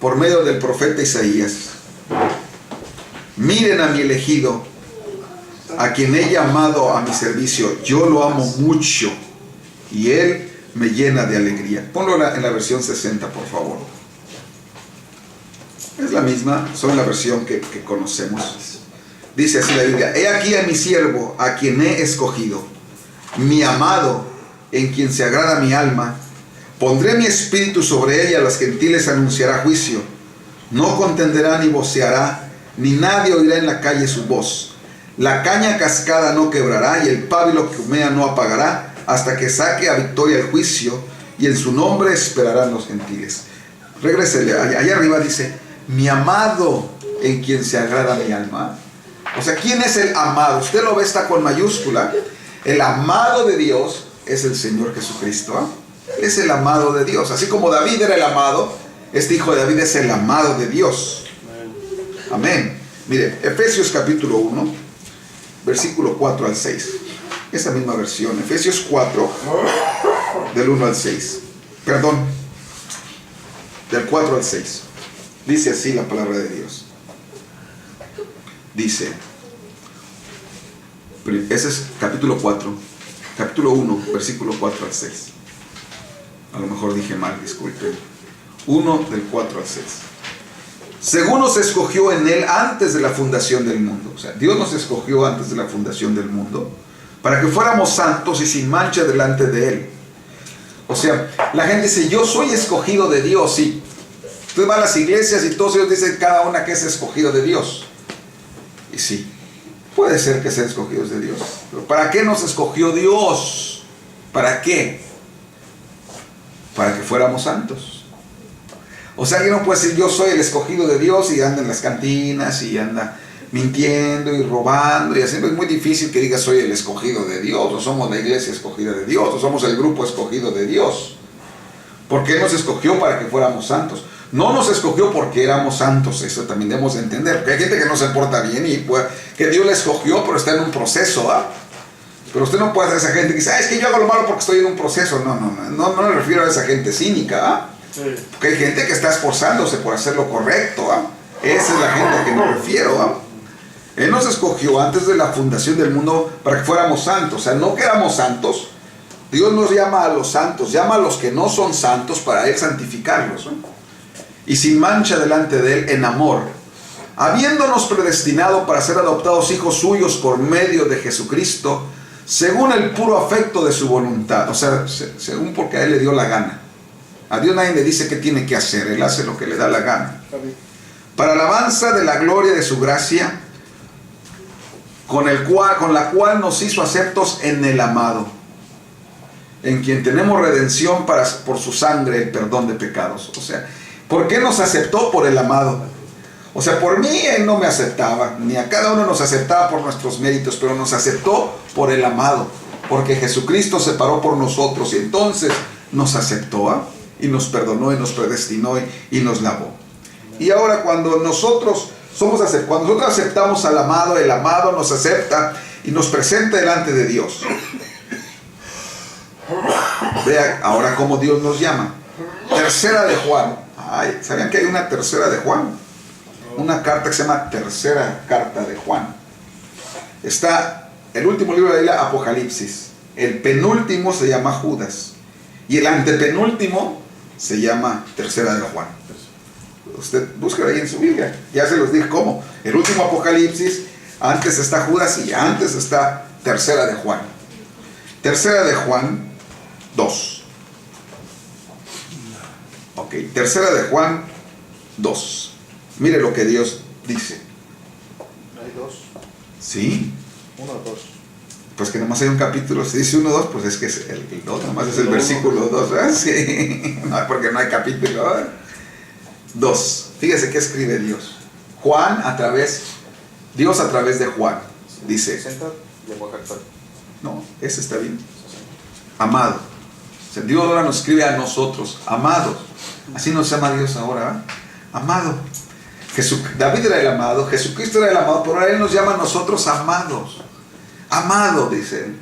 por medio del profeta Isaías. Miren a mi elegido, a quien he llamado a mi servicio. Yo lo amo mucho, y él me llena de alegría. Ponlo en la versión 60, por favor. Es la misma, son la versión que conocemos. Dice así la Biblia, he aquí a mi siervo, a quien he escogido, mi amado, en quien se agrada mi alma. Pondré mi espíritu sobre él, y a los gentiles anunciará juicio. No contenderá ni voceará, ni nadie oirá en la calle su voz. La caña cascada no quebrará, y el pábilo que humea no apagará, hasta que saque a victoria el juicio, y en su nombre esperarán los gentiles. Regrésele, allá arriba dice, mi amado, en quien se agrada mi alma. O sea, ¿quién es el amado? Usted lo ve, está con mayúscula. El amado de Dios es el Señor Jesucristo. Es el amado de Dios. Así como David era el amado, este hijo de David es el amado de Dios. Amén. Mire, Efesios capítulo 1, versículo 4 al 6. Esa misma versión, Efesios 4, del 1 al 6. Perdón, del 4 al 6. Dice así la palabra de Dios. Dice, ese es capítulo 4, capítulo 1, versículo 4 al 6. A lo mejor dije mal, disculpen. 1 del 4 al 6. Según nos escogió en él antes de la fundación del mundo. O sea, Dios nos escogió antes de la fundación del mundo para que fuéramos santos y sin mancha delante de él. O sea, la gente dice, yo soy escogido de Dios. Sí, usted va a las iglesias y todos ellos dicen cada una que es escogido de Dios. Y sí, puede ser que sean escogidos de Dios. Pero ¿para qué nos escogió Dios? ¿Para qué? Para que fuéramos santos. O sea, alguien no puede decir, yo soy el escogido de Dios, y anda en las cantinas y anda mintiendo y robando y haciendo. Es muy difícil que diga soy el escogido de Dios, o somos la iglesia escogida de Dios, o somos el grupo escogido de Dios. Porque Él nos escogió para que fuéramos santos. No nos escogió porque éramos santos, eso también debemos de entender. Porque hay gente que no se porta bien y que Dios le escogió, pero está en un proceso, ¿ah? Pero usted no puede ser esa gente que dice, es que yo hago lo malo porque estoy en un proceso. No me refiero a esa gente cínica, ¿ah? Sí. Porque hay gente que está esforzándose por hacer lo correcto, ¿ah? Esa es la gente a que me refiero, ¿ah? Él nos escogió antes de la fundación del mundo para que fuéramos santos. O sea, no que éramos santos. Dios nos llama a los santos, llama a los que no son santos para Él santificarlos, ¿no? Y sin mancha delante de Él en amor, habiéndonos predestinado para ser adoptados hijos suyos por medio de Jesucristo, según el puro afecto de su voluntad. O sea, según porque a Él le dio la gana. A Dios nadie le dice qué tiene que hacer, Él hace lo que le da la gana. Para alabanza de la gloria de su gracia, con la cual nos hizo aceptos en el amado, en quien tenemos redención por su sangre, el perdón de pecados. O sea, ¿por qué nos aceptó? Por el amado. O sea, por mí Él no me aceptaba, ni a cada uno nos aceptaba por nuestros méritos, pero nos aceptó por el amado, porque Jesucristo se paró por nosotros y entonces nos aceptó, y nos perdonó y nos predestinó y nos lavó. Y ahora cuando nosotros aceptamos al amado, el amado nos acepta y nos presenta delante de Dios. Vea ahora cómo Dios nos llama. Tercera de Juan. Ay, ¿sabían que hay una tercera de Juan? Una carta que se llama Tercera Carta de Juan. Está el último libro de la Biblia, Apocalipsis. El penúltimo se llama Judas. Y el antepenúltimo se llama Tercera de Juan. Usted busca ahí en su Biblia. Ya se los dije cómo. El último Apocalipsis, antes está Judas y antes está Tercera de Juan. Tercera de Juan 2. Ok, Tercera de Juan 2. Mire lo que Dios dice. ¿Hay dos? ¿Sí? ¿Uno o dos? Pues que nomás hay un capítulo. Si dice 1 2, pues es que es el 2, nomás es el versículo 2. ¿Ah? Sí, no, porque no hay capítulo. 2. Fíjese qué escribe Dios. Dios a través de Juan. Dice. 60, lenguaje actual. No, ese está bien. Amado. O sea, Dios ahora nos escribe a nosotros. Amados. Así nos llama Dios ahora. ¿eh? Amado. David era el amado, Jesucristo era el amado, pero ahora Él nos llama a nosotros amados. Amado, dice Él.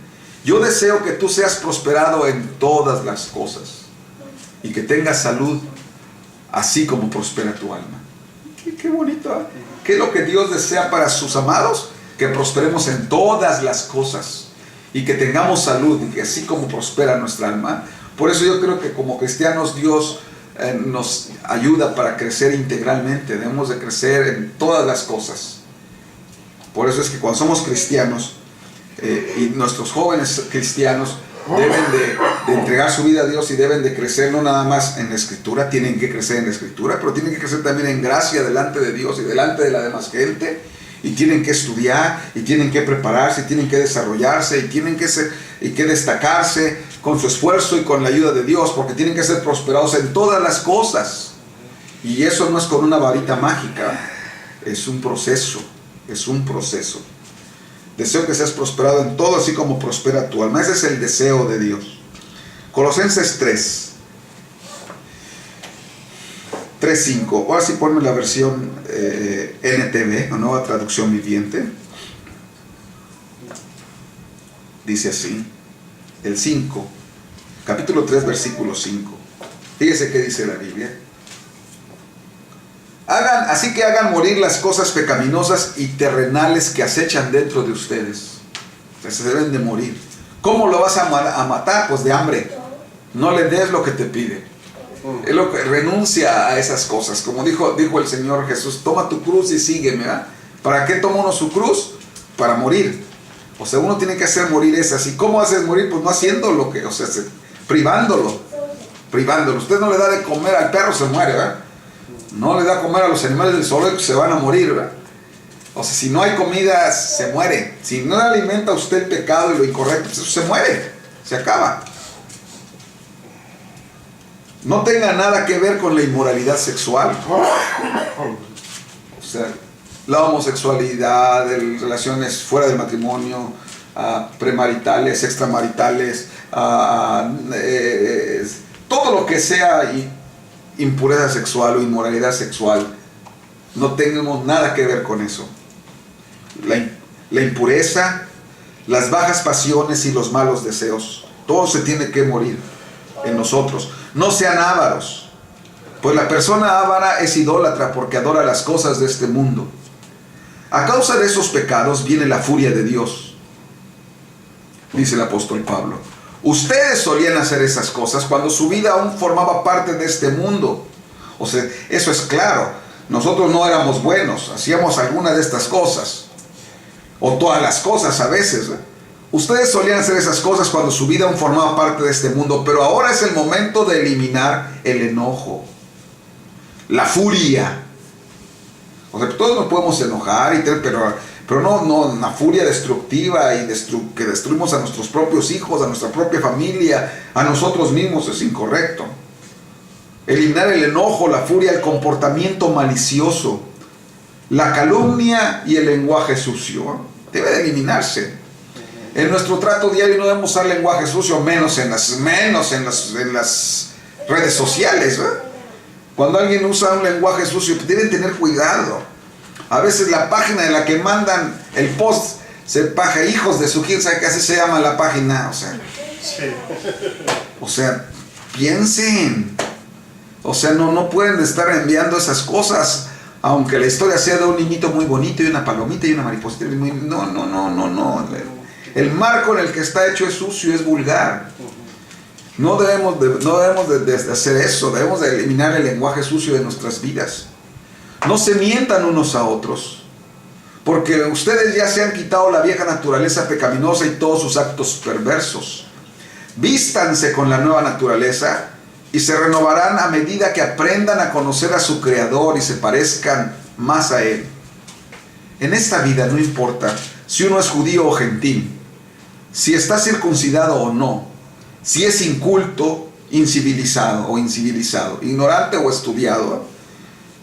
Yo deseo que tú seas prosperado en todas las cosas y que tengas salud, así como prospera tu alma. Qué bonito, ¿eh? ¿Qué es lo que Dios desea para sus amados? Que prosperemos en todas las cosas y que tengamos salud, y que así como prospera nuestra alma. Por eso yo creo que como cristianos Dios nos ayuda para crecer integralmente. Debemos de crecer en todas las cosas. Por eso es que cuando somos cristianos y nuestros jóvenes cristianos deben de entregar su vida a Dios y deben de crecer no nada más en la Escritura, tienen que crecer en la Escritura, pero tienen que crecer también en gracia delante de Dios y delante de la demás gente, y tienen que estudiar y tienen que prepararse y tienen que desarrollarse y tienen que destacarse con su esfuerzo y con la ayuda de Dios, porque tienen que ser prosperados en todas las cosas. Y eso no es con una varita mágica, es un proceso, Deseo que seas prosperado en todo, así como prospera tu alma. Ese es el deseo de Dios. Colosenses 3:5. Ahora sí ponme la versión NTV, o Nueva Traducción Viviente. Dice así, el 5, capítulo 3, versículo 5. Fíjese qué dice la Biblia. Así que hagan morir las cosas pecaminosas y terrenales que acechan dentro de ustedes. Se deben de morir. ¿Cómo lo vas a matar? Pues de hambre. No le des lo que te pide. Es lo que renuncia a esas cosas. Como dijo el Señor Jesús, toma tu cruz y sígueme. ¿Verdad? ¿Para qué toma uno su cruz? Para morir. O sea, uno tiene que hacer morir esas. ¿Y cómo haces morir? Pues no haciendo lo que, privándolo. Usted no le da de comer al perro, se muere, ¿verdad? No le da a comer a los animales del zoológico, se van a morir, ¿verdad? O sea, si no hay comida, se muere. Si no alimenta usted el pecado y lo incorrecto, pues eso se muere, se acaba. No tenga nada que ver con la inmoralidad sexual. O sea, la homosexualidad, relaciones fuera del matrimonio, premaritales, extramaritales, todo lo que sea impureza sexual o inmoralidad sexual, no tenemos nada que ver con eso. La impureza, las bajas pasiones y los malos deseos, todo se tiene que morir en nosotros. No sean ávaros, pues la persona ávara es idólatra porque adora las cosas de este mundo. A causa de esos pecados viene la furia de Dios, dice el apóstol Pablo. Ustedes solían hacer esas cosas cuando su vida aún formaba parte de este mundo. O sea, eso es claro. nosotros no éramos buenos, hacíamos alguna de estas cosas, o todas las cosas a veces. Ustedes solían hacer esas cosas cuando su vida aún formaba parte de este mundo, pero ahora es el momento de eliminar el enojo, la furia. O sea, todos nos podemos enojar, pero no una furia destructiva y que destruimos a nuestros propios hijos, a nuestra propia familia, a nosotros mismos, es incorrecto. Eliminar el enojo, la furia, el comportamiento malicioso, la calumnia y el lenguaje sucio. Debe de eliminarse. En nuestro trato diario no debemos usar lenguaje sucio, menos en las redes sociales. Cuando alguien usa un lenguaje sucio, deben tener cuidado. A veces la página de la que mandan el post se paga hijos de su quién sabe qué, así se llama la página. O sea, piensen. O sea, no pueden estar enviando esas cosas, aunque la historia sea de un niñito muy bonito y una palomita y una mariposita. No. El marco en el que está hecho es sucio, es vulgar. No debemos de hacer eso. Debemos de eliminar el lenguaje sucio de nuestras vidas. No se mientan unos a otros, porque ustedes ya se han quitado la vieja naturaleza pecaminosa y todos sus actos perversos. Vístanse con la nueva naturaleza y se renovarán a medida que aprendan a conocer a su Creador y se parezcan más a Él. En esta vida no importa si uno es judío o gentil, si está circuncidado o no, si es inculto, incivilizado o incivilizado, ignorante o estudiado,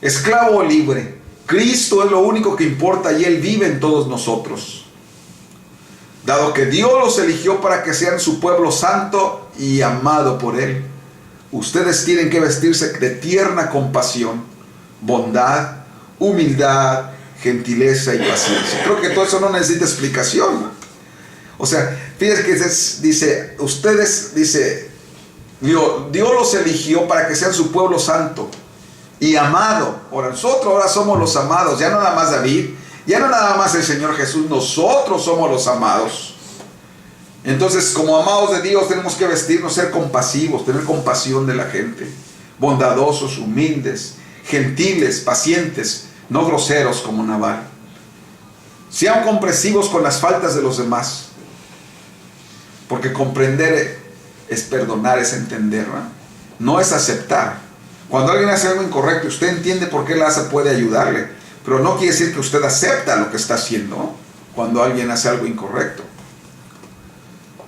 esclavo o libre. Cristo es lo único que importa y Él vive en todos nosotros. Dado que Dios los eligió para que sean su pueblo santo y amado por Él, ustedes tienen que vestirse de tierna compasión, bondad, humildad, gentileza y paciencia. Creo que todo eso no necesita explicación, ¿no? O sea, fíjense que dice, Dios los eligió para que sean su pueblo santo y amado. Ahora, nosotros ahora somos los amados, ya no nada más David, ya no nada más el Señor Jesús, nosotros somos los amados. Entonces, como amados de Dios, tenemos que vestirnos, ser compasivos, tener compasión de la gente, bondadosos, humildes, gentiles, pacientes, no groseros como Nabal. Sean comprensivos con las faltas de los demás, porque comprender es perdonar, es entender, no es aceptar. Cuando alguien hace algo incorrecto, usted entiende por qué lo hace, puede ayudarle, pero no quiere decir que usted acepta lo que está haciendo, ¿no? Cuando alguien hace algo incorrecto.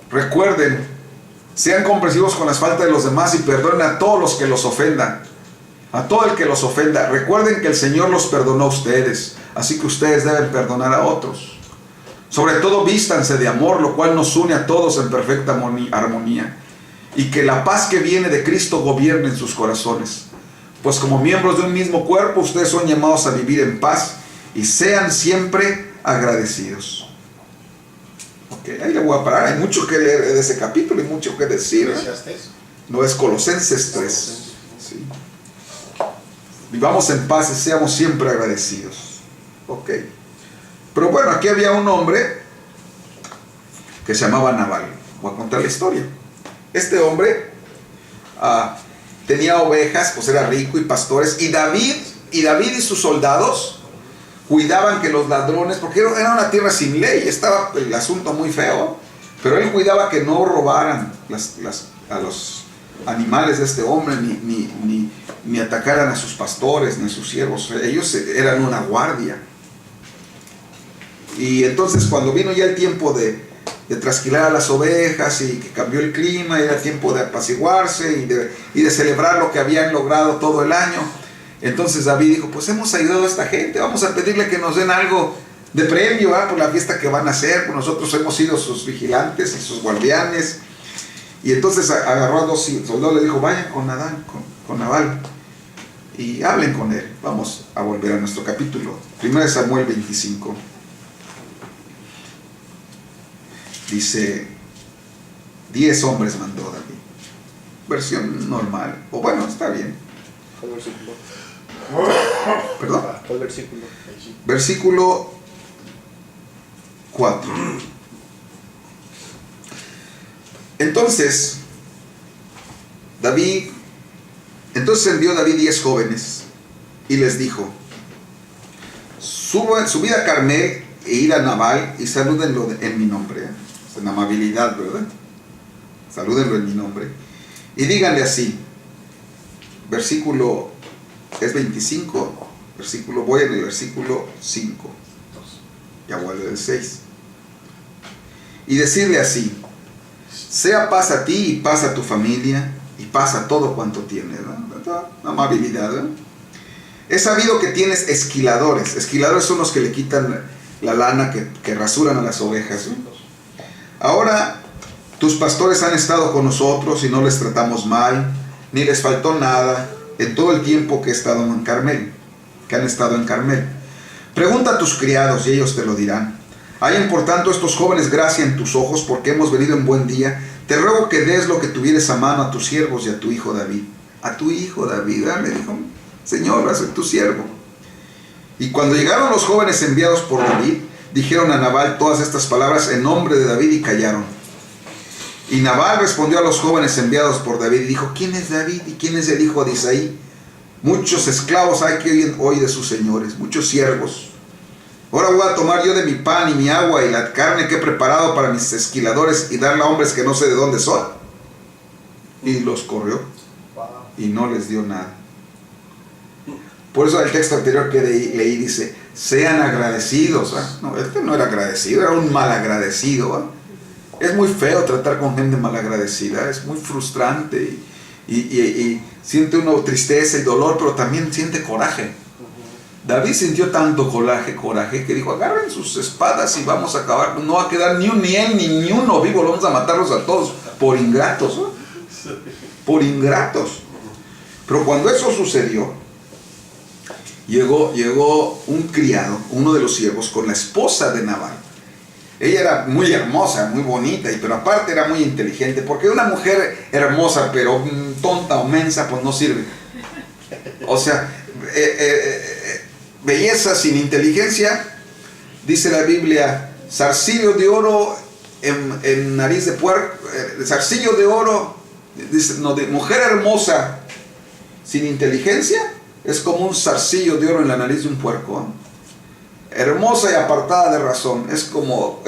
Recuerden, sean comprensivos con las faltas de los demás y perdonen a todos los que los ofendan. A todo el que los ofenda. Recuerden que el Señor los perdonó a ustedes, así que ustedes deben perdonar a otros. Sobre todo vístanse de amor, lo cual nos une a todos en perfecta armonía. Y que la paz que viene de Cristo gobierne en sus corazones. Pues como miembros de un mismo cuerpo, ustedes son llamados a vivir en paz y sean siempre agradecidos. Ahí le voy a parar, hay mucho que leer de ese capítulo y mucho que decir. No, es Colosenses 3. Sí. Vivamos en paz y seamos siempre agradecidos. Pero bueno, aquí había un hombre que se llamaba Nabal. Voy a contar la historia. Este hombre tenía ovejas, pues era rico y pastores, y David y sus soldados cuidaban que los ladrones, porque era una tierra sin ley, estaba el asunto muy feo, pero él cuidaba que no robaran a los animales de este hombre, ni atacaran a sus pastores, ni a sus siervos. Ellos eran una guardia. Y entonces cuando vino ya el tiempo de trasquilar a las ovejas y que cambió el clima, era tiempo de apaciguarse y de celebrar lo que habían logrado todo el año, entonces David dijo, pues hemos ayudado a esta gente, vamos a pedirle que nos den algo de premio por la fiesta que van a hacer, pues nosotros hemos sido sus vigilantes y sus guardianes. Y entonces agarró a 2 soldados, le dijo, vayan con Nabal y hablen con él. Vamos a volver a nuestro capítulo, 1 Samuel 25. Dice, 10 hombres mandó David. Versión normal, o bueno, está bien. ¿Cuál versículo? ¿Perdón? ¿Cuál versículo? Versículo 4. Entonces envió David 10 jóvenes y les dijo, subid a Carmel e ir a Nabal y salúdenlo en mi nombre. En amabilidad, ¿verdad? Salúdenlo en mi nombre. Y díganle así, versículo es 25, voy en el versículo 5. Ya vuelve el 6. Y decirle así: sea paz a ti y paz a tu familia y paz a todo cuanto tienes, ¿verdad? Amabilidad, ¿verdad? He sabido que tienes esquiladores. Esquiladores son los que le quitan la lana que rasuran a las ovejas, ¿no? Ahora tus pastores han estado con nosotros y no les tratamos mal, ni les faltó nada en todo el tiempo que he estado en Carmel, que han estado en Carmel. Pregunta a tus criados y ellos te lo dirán. Hayan por tanto estos jóvenes gracia en tus ojos, porque hemos venido en buen día. Te ruego que des lo que tuvieres a mano a tus siervos y a tu hijo David. A tu hijo David, ¿verdad? Le dijo: Señor, va a ser tu siervo. Y cuando llegaron los jóvenes enviados por David, dijeron a Nabal todas estas palabras en nombre de David y callaron. Y Nabal respondió a los jóvenes enviados por David y dijo: ¿quién es David y quién es el hijo de Isaí? Muchos esclavos hay que oyen hoy de sus señores, muchos siervos. Ahora voy a tomar yo de mi pan y mi agua y la carne que he preparado para mis esquiladores y darla a hombres que no sé de dónde son. Y los corrió y no les dio nada. Por eso el texto anterior que leí dice: sean agradecidos. No, este no era agradecido, era un mal agradecido. Es muy feo tratar con gente malagradecida, es muy frustrante y siente uno tristeza y dolor, pero también siente coraje. David sintió tanto coraje que dijo: agarren sus espadas y vamos a acabar. No va a quedar ni él ni uno vivo, vamos a matarlos a todos por ingratos, ¿no? Por ingratos. Pero cuando eso sucedió, llegó un criado, uno de los siervos, con la esposa de Nabal. Ella era muy hermosa, muy bonita, pero aparte era muy inteligente, porque una mujer hermosa pero tonta o mensa pues no sirve. O sea, belleza sin inteligencia, dice la Biblia: zarcillo de oro en nariz de puerco, zarcillo de oro, dice, no, de mujer hermosa sin inteligencia es como un zarcillo de oro en la nariz de un puerco, ¿eh? Hermosa y apartada de razón, es como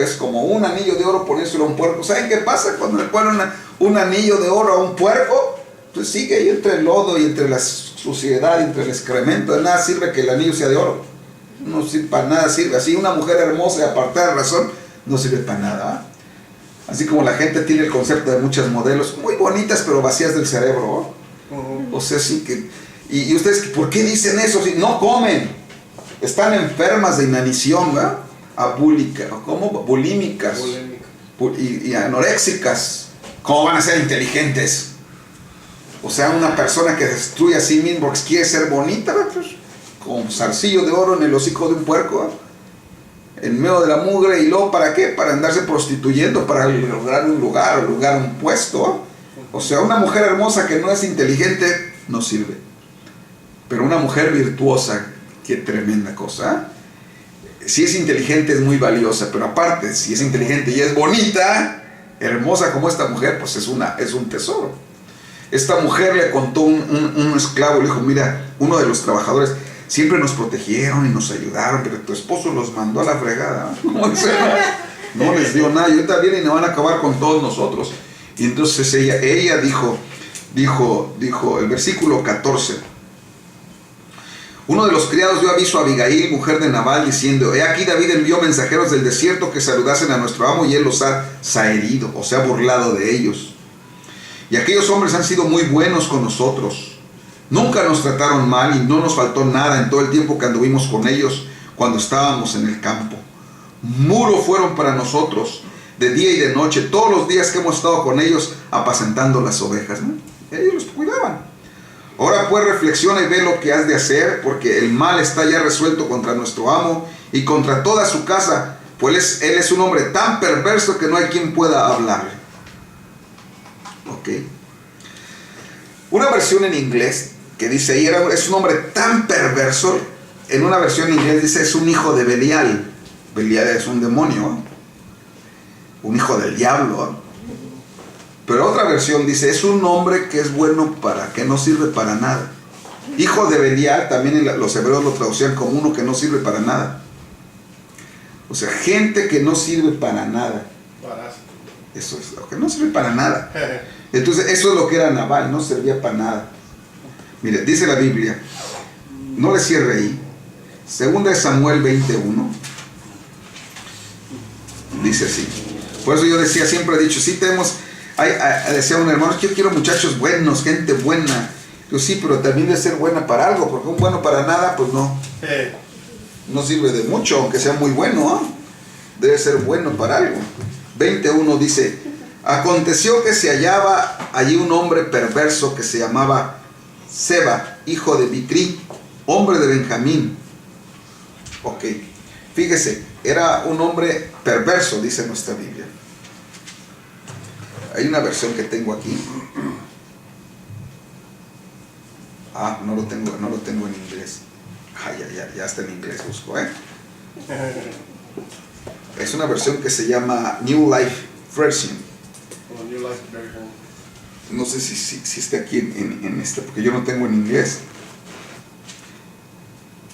un anillo de oro ponérselo a un puerco. ¿Saben qué pasa cuando le ponen un anillo de oro a un puerco? Pues sigue ahí entre el lodo y entre la suciedad, entre el excremento. De nada sirve que el anillo sea de oro, no sirve, para nada sirve. Así una mujer hermosa y apartada de razón no sirve para nada, ¿eh? Así como la gente tiene el concepto de muchas modelos muy bonitas pero vacías del cerebro, ¿eh? O sea, sí que... Y ustedes, ¿por qué dicen eso? Si no comen, están enfermas de inanición, ¿verdad? Bulímicas y anoréxicas. ¿Cómo van a ser inteligentes? O sea, una persona que destruye a sí misma porque quiere ser bonita, pues, con zarcillo de oro en el hocico de un puerco, ¿eh? En medio de la mugre. Y luego, ¿para qué? Para andarse prostituyendo, para lograr un lugar, un puesto, ¿eh? O sea, una mujer hermosa que no es inteligente no sirve. Pero una mujer virtuosa, qué tremenda cosa. Si es inteligente es muy valiosa, pero aparte, si es inteligente y es bonita, hermosa como esta mujer, pues es un tesoro. Esta mujer le contó un esclavo, le dijo: mira, uno de los trabajadores, siempre nos protegieron y nos ayudaron, pero tu esposo los mandó a la fregada. No les dio nada, y ahorita vienen y nos van a acabar con todos nosotros. Y entonces ella dijo el versículo 14: uno de los criados dio aviso a Abigail, mujer de Nabal, diciendo: he aquí David envió mensajeros del desierto que saludasen a nuestro amo, y él los ha zaherido, o sea, burlado de ellos. Y aquellos hombres han sido muy buenos con nosotros. Nunca nos trataron mal y no nos faltó nada en todo el tiempo que anduvimos con ellos cuando estábamos en el campo. Muro fueron para nosotros de día y de noche, todos los días que hemos estado con ellos apacentando las ovejas, ¿no? Ellos los cuidaban. Ahora pues reflexiona y ve lo que has de hacer, porque el mal está ya resuelto contra nuestro amo y contra toda su casa, pues él es un hombre tan perverso que no hay quien pueda hablarle. Ok. Una versión en inglés que dice ahí es un hombre tan perverso. En una versión en inglés dice: es un hijo de Belial. Belial es un demonio, ¿eh? Un hijo del diablo, ¿eh? Pero otra versión dice: es un hombre que es bueno para, que no sirve para nada. Hijo de Belial, también los hebreos lo traducían como uno que no sirve para nada. O sea, gente que no sirve para nada. Parásito. Eso es, que no sirve para nada. Entonces, eso es lo que era Nabal, no servía para nada. Mire, dice la Biblia, no le cierre ahí, 2 Samuel 21, dice así. Por eso yo decía, siempre he dicho, sí tenemos, decía un hermano, yo quiero muchachos buenos, gente buena. Yo sí, pero también debe ser buena para algo, porque un bueno para nada, pues no sirve de mucho, aunque sea muy bueno, ¿eh? Debe ser bueno para algo. 21 dice, aconteció que se hallaba allí un hombre perverso que se llamaba Seba, hijo de Bicri, hombre de Benjamín. Ok, fíjese, era un hombre perverso, dice nuestra Biblia. Hay una versión que tengo aquí. No lo tengo en inglés. Ya está en inglés, busco, Es una versión que se llama New Life Version. New Life Version. No sé si está aquí en esta, porque yo no tengo en inglés.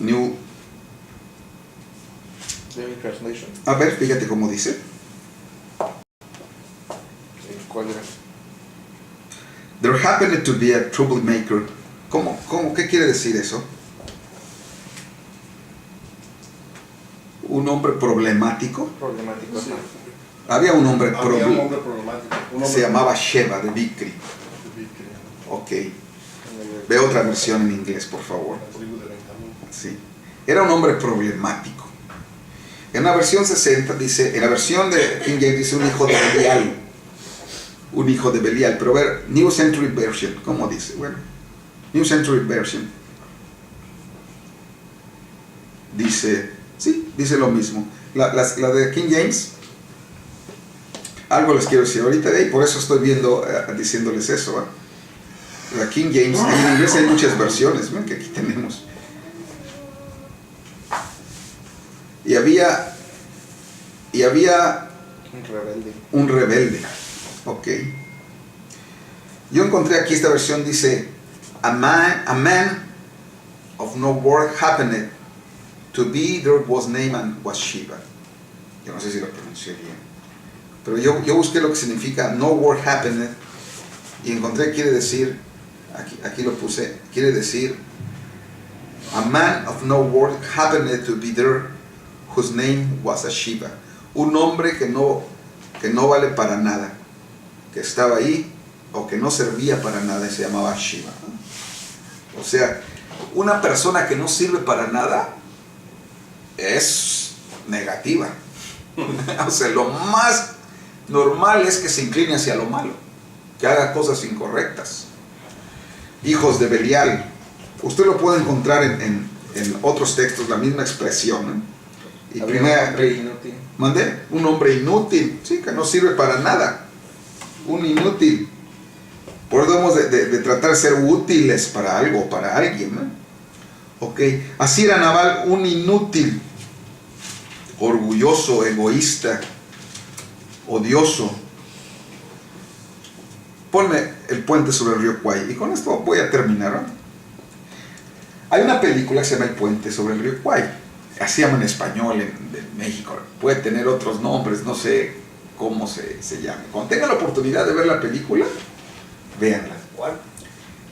New. Translation. A ver, fíjate cómo dice. ¿Cuál era? There happened to be a troublemaker. ¿Cómo? ¿Qué quiere decir eso? ¿Un hombre problemático? Problemático, sí. Había un hombre problemático. Se llamaba Sheba de Bicri. Ok. Ve otra versión en inglés, por favor. La tribu de Benjamín. Sí. Era un hombre problemático. En la versión 60 dice, en la versión de King James dice un hijo de Belial. Un hijo de Belial. Pero a ver, New Century Version, ¿cómo dice? Bueno, New Century Version. Dice, sí, dice lo mismo. La de King James, algo les quiero decir ahorita de ahí, por eso estoy diciéndoles eso. La King James, en inglés hay muchas versiones, ven que aquí tenemos. Y había un rebelde. Ok. Yo encontré aquí esta versión, dice, a man of no word happened to be there was name and was Sheba. Yo no sé si lo pronuncié bien, pero yo busqué lo que significa no word happened y encontré, quiere decir, aquí lo puse, quiere decir, a man of no word happened to be there whose name was a Sheba. Un hombre que no vale para nada, que estaba ahí o que no servía para nada y se llamaba Sheba. O sea, una persona que no sirve para nada es negativa. O sea, lo más normal es que se incline hacia lo malo, que haga cosas incorrectas. Hijos de Belial. Usted lo puede encontrar en otros textos, la misma expresión, Y un hombre inútil. ¿Mandé? Un hombre inútil, sí, que no sirve para nada. Un inútil. Por eso debemos de tratar de ser útiles para algo, para alguien, ¿no? Ok, así era Nabal, un inútil, orgulloso, egoísta, odioso. Ponme el puente sobre el río Kwai. Y con esto voy a terminar, ¿no? Hay una película que se llama El puente sobre el río Kwai. Así se llama en español en México. Puede tener otros nombres, no sé cómo se llama. Cuando tengan la oportunidad de ver la película, véanla. ¿Cuál?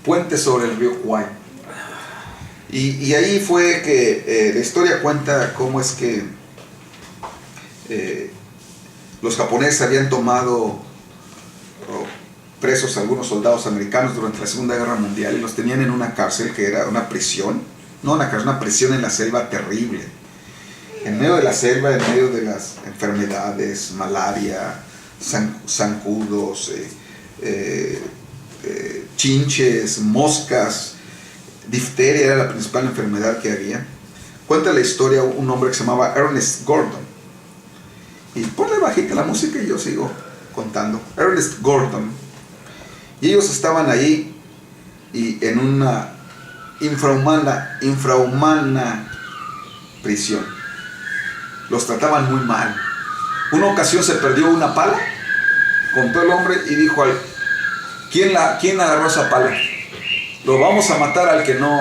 Puente sobre el río Kwai. Y ahí fue que la historia cuenta cómo es que los japoneses habían tomado presos a algunos soldados americanos durante la Segunda Guerra Mundial y los tenían en una cárcel que era una prisión, no una cárcel, una prisión en la selva terrible. En medio de la selva, en medio de las enfermedades, malaria, zancudos, chinches, moscas, difteria era la principal enfermedad que había. Cuenta la historia un hombre que se llamaba Ernest Gordon. Y ponle bajita la música y yo sigo contando. Ernest Gordon. Y ellos estaban ahí y en una infrahumana prisión. Los trataban muy mal. Una ocasión se perdió una pala, contó el hombre y dijo ¿quién agarró esa pala? Lo vamos a matar al que no,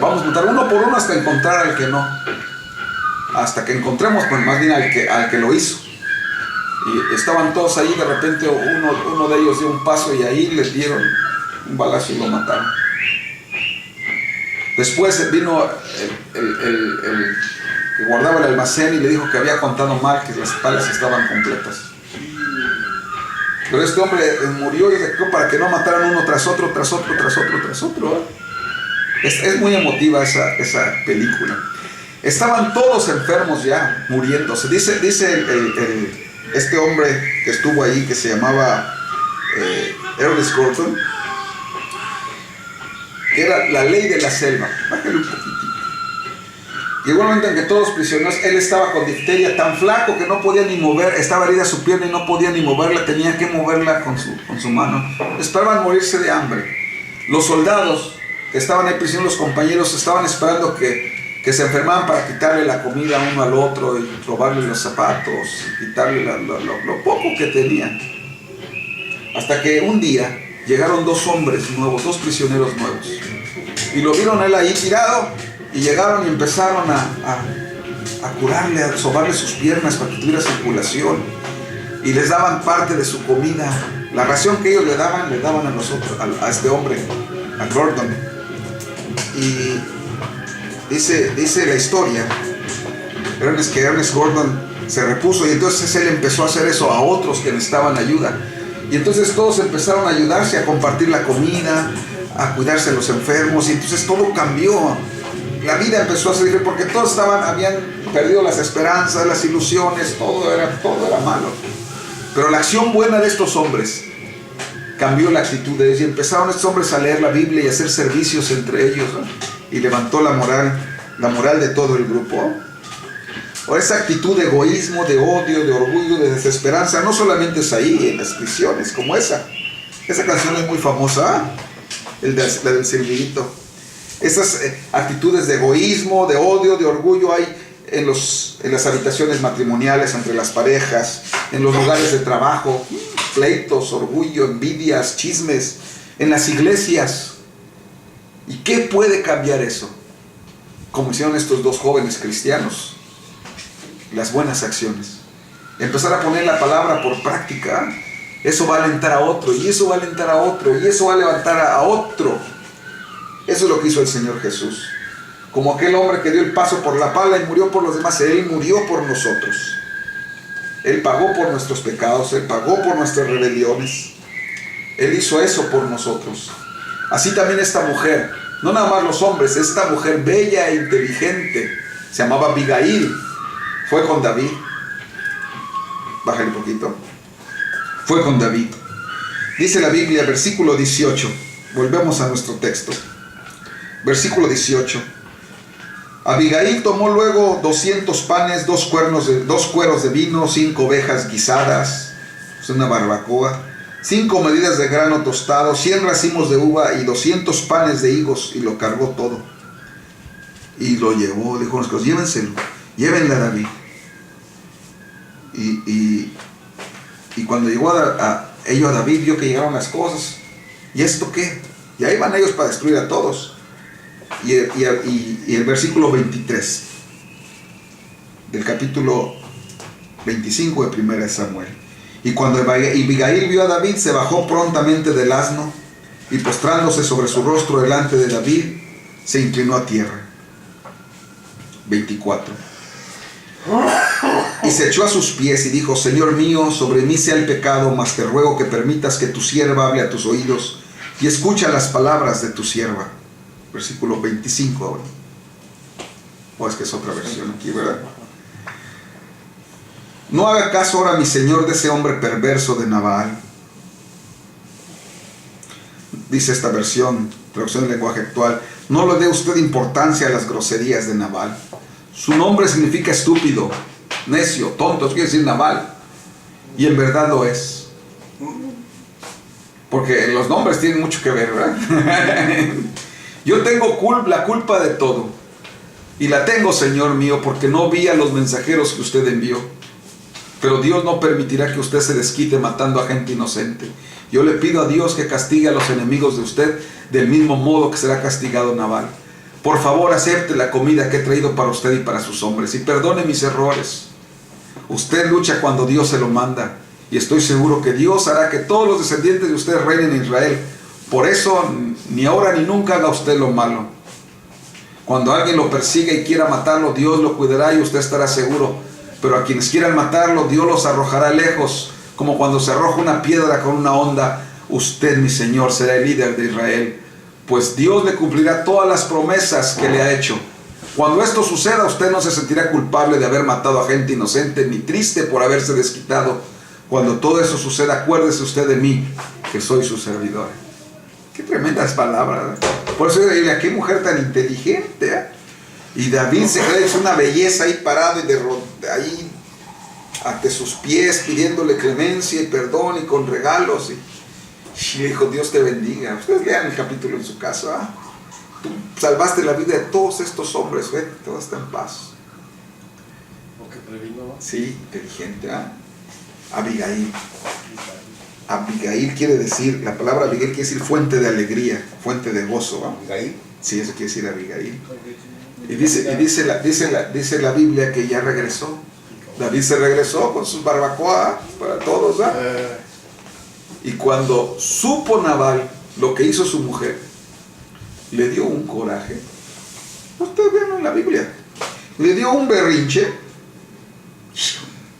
vamos a matar uno por uno hasta encontrar al que no. hasta que encontremos, pues más bien al que lo hizo. Y estaban todos ahí, de repente uno de ellos dio un paso y ahí les dieron un balazo y lo mataron. Después vino el que guardaba el almacén y le dijo que había contado mal, que las palas estaban completas. Pero este hombre murió y se quedó para que no mataran uno tras otro, tras otro, tras otro, tras otro. Es muy emotiva esa película. Estaban todos enfermos ya, muriéndose. Dice este hombre que estuvo ahí, que se llamaba Ernest Gordon, que era la ley de la selva. Bájale un poquitito. Llegó un momento en que todos los prisioneros, él estaba con difteria, tan flaco que no podía ni mover, estaba herida su pierna y no podía ni moverla, tenía que moverla con su mano. Esperaban morirse de hambre. Los soldados que estaban ahí prisioneros, los compañeros, estaban esperando que se enfermaban para quitarle la comida uno al otro y robarle los zapatos, quitarle lo poco que tenían. Hasta que un día llegaron dos hombres nuevos, dos prisioneros nuevos, y lo vieron a él ahí tirado, y llegaron y empezaron a curarle, a sobarle sus piernas para que tuviera circulación, y les daban parte de su comida. La ración que ellos le daban a nosotros, a este hombre, a Gordon. Y dice la historia que Ernest Gordon se repuso, y entonces él empezó a hacer eso a otros que necesitaban ayuda. Y entonces todos empezaron a ayudarse, a compartir la comida, a cuidarse de los enfermos, y entonces todo cambió. La vida empezó a salir porque todos habían perdido las esperanzas, las ilusiones, todo era malo. Pero la acción buena de estos hombres cambió la actitud de ellos, y empezaron estos hombres a leer la Biblia y a hacer servicios entre ellos, ¿no? Y levantó la moral de todo el grupo. O esa actitud de egoísmo, de odio, de orgullo, de desesperanza, no solamente es ahí en las prisiones, como esa canción es muy famosa, la del silbidito. Esas actitudes de egoísmo, de odio, de orgullo hay en las habitaciones matrimoniales entre las parejas, en los lugares de trabajo, pleitos, orgullo, envidias, chismes, en las iglesias. ¿Y qué puede cambiar eso? Como hicieron estos dos jóvenes cristianos, las buenas acciones. Empezar a poner la palabra por práctica, eso va a alentar a otro, y eso va a alentar a otro, y eso va a levantar a otro. Eso es lo que hizo el Señor Jesús. Como aquel hombre que dio el paso por la pala y murió por los demás, Él murió por nosotros. Él pagó por nuestros pecados, Él pagó por nuestras rebeliones. Él hizo eso por nosotros. Así también esta mujer, no nada más los hombres, esta mujer bella e inteligente, se llamaba Abigail, fue con David. Bájale un poquito. Fue con David. Dice la Biblia, versículo 18. Volvemos a nuestro texto. Versículo 18. Abigail tomó luego 200 panes, 2 cueros de vino, 5 ovejas guisadas, es una barbacoa, 5 medidas de grano tostado, 100 racimos de uva y 200 panes de higos, y lo cargó todo. Y lo llevó, dijo a los hijos, llévenselo, llévenle a David. Y cuando llegó a David, vio que llegaron las cosas. ¿Y esto qué? Y ahí van ellos para destruir a todos. Y el versículo 23 del capítulo 25 de 1 Samuel. Y cuando Abigail vio a David, se bajó prontamente del asno, y postrándose sobre su rostro delante de David, se inclinó a tierra. 24. Y se echó a sus pies y dijo, Señor mío, sobre mí sea el pecado, mas te ruego que permitas que tu sierva hable a tus oídos, y escucha las palabras de tu sierva. Versículo 25 ahora. O es que es otra versión aquí, ¿verdad? No haga caso ahora mi señor de ese hombre perverso de Nabal. Dice esta versión, traducción en lenguaje actual, no le dé usted importancia a las groserías de Nabal. Su nombre significa estúpido, necio, tonto, eso quiere decir Nabal. Y en verdad lo es. Porque los nombres tienen mucho que ver, ¿verdad? Yo tengo la culpa de todo. Y la tengo, Señor mío, porque no vi a los mensajeros que usted envió. Pero Dios no permitirá que usted se desquite matando a gente inocente. Yo le pido a Dios que castigue a los enemigos de usted del mismo modo que será castigado Nabal. Por favor, acepte la comida que he traído para usted y para sus hombres y perdone mis errores. Usted lucha cuando Dios se lo manda y estoy seguro que Dios hará que todos los descendientes de usted reinen en Israel. Por eso, ni ahora ni nunca haga usted lo malo. Cuando alguien lo persiga y quiera matarlo, Dios lo cuidará y usted estará seguro. Pero a quienes quieran matarlo, Dios los arrojará lejos, como cuando se arroja una piedra con una onda. Usted, mi Señor, será el líder de Israel, pues Dios le cumplirá todas las promesas que le ha hecho. Cuando esto suceda, usted no se sentirá culpable de haber matado a gente inocente, ni triste por haberse desquitado. Cuando todo eso suceda, acuérdese usted de mí, que soy su servidor. Qué tremendas palabras, ¿eh? Por eso yo diría, qué mujer tan inteligente, ¿eh? Y David se cree, es una belleza ahí parado y ahí ante sus pies pidiéndole clemencia y perdón y con regalos. Y le dijo, Dios te bendiga. Ustedes lean el capítulo en su casa, ¿eh? Tú salvaste la vida de todos estos hombres, ¿eh? Todo está en paz. Porque previno, ¿no? Sí, inteligente, ¿eh? Abigail. Abigail quiere decir, la palabra Abigail quiere decir fuente de alegría, fuente de gozo, ¿va? Abigail. Sí, eso quiere decir Abigail. Y dice la Biblia que ya regresó. David se regresó con sus barbacoas para todos, ¿va? Y cuando supo Nabal lo que hizo su mujer, le dio un coraje. Ustedes ven en la Biblia. Le dio un berrinche.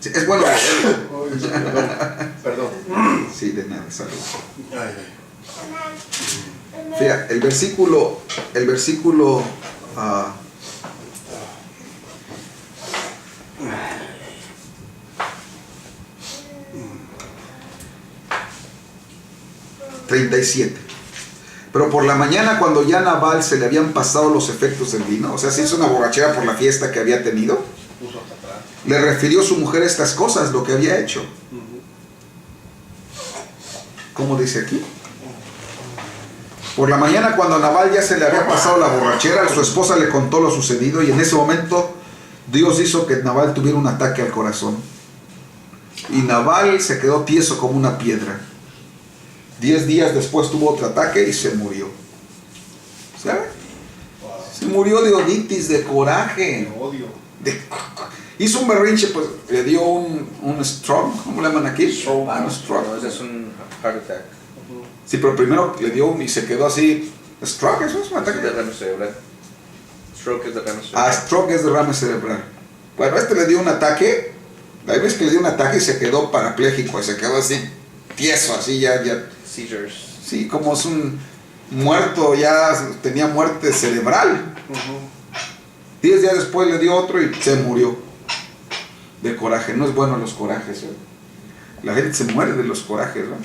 Es bueno leerlo. Perdón. Sí, de nada, salud. Ay, Fíjate, el versículo 37. Pero por la mañana, cuando ya a Nabal se le habían pasado los efectos del vino, o sea, se hizo una borrachera por la fiesta que había tenido, puso hasta atrás. le refirió a su mujer estas cosas, lo que había hecho. ¿Cómo dice aquí? Por la mañana, cuando a Nabal ya se le había pasado la borrachera, su esposa le contó lo sucedido y en ese momento Dios hizo que Nabal tuviera un ataque al corazón. Y Nabal se quedó tieso como una piedra. 10 días después tuvo otro ataque y se murió. ¿Sabe? Se murió de oditis, de coraje. Me odio. Hizo un berrinche, pues le dio un stroke, ¿cómo le llaman aquí? Stroke. Un stroke. No, ese es un heart attack. Sí, pero primero le dio y se quedó así. Stroke, eso es un Es ataque. derrame cerebral. Stroke es derrame cerebral. Ah, stroke es derrame cerebral. Bueno, este le dio un ataque. Hay veces que le dio un ataque y se quedó parapléjico, y se quedó así, tieso, así ya. Seizures. Sí, como es un muerto, ya tenía muerte cerebral. 10 días después le dio otro y se murió de coraje. No es bueno los corajes, ¿eh? La gente se muere de los corajes, ¿no?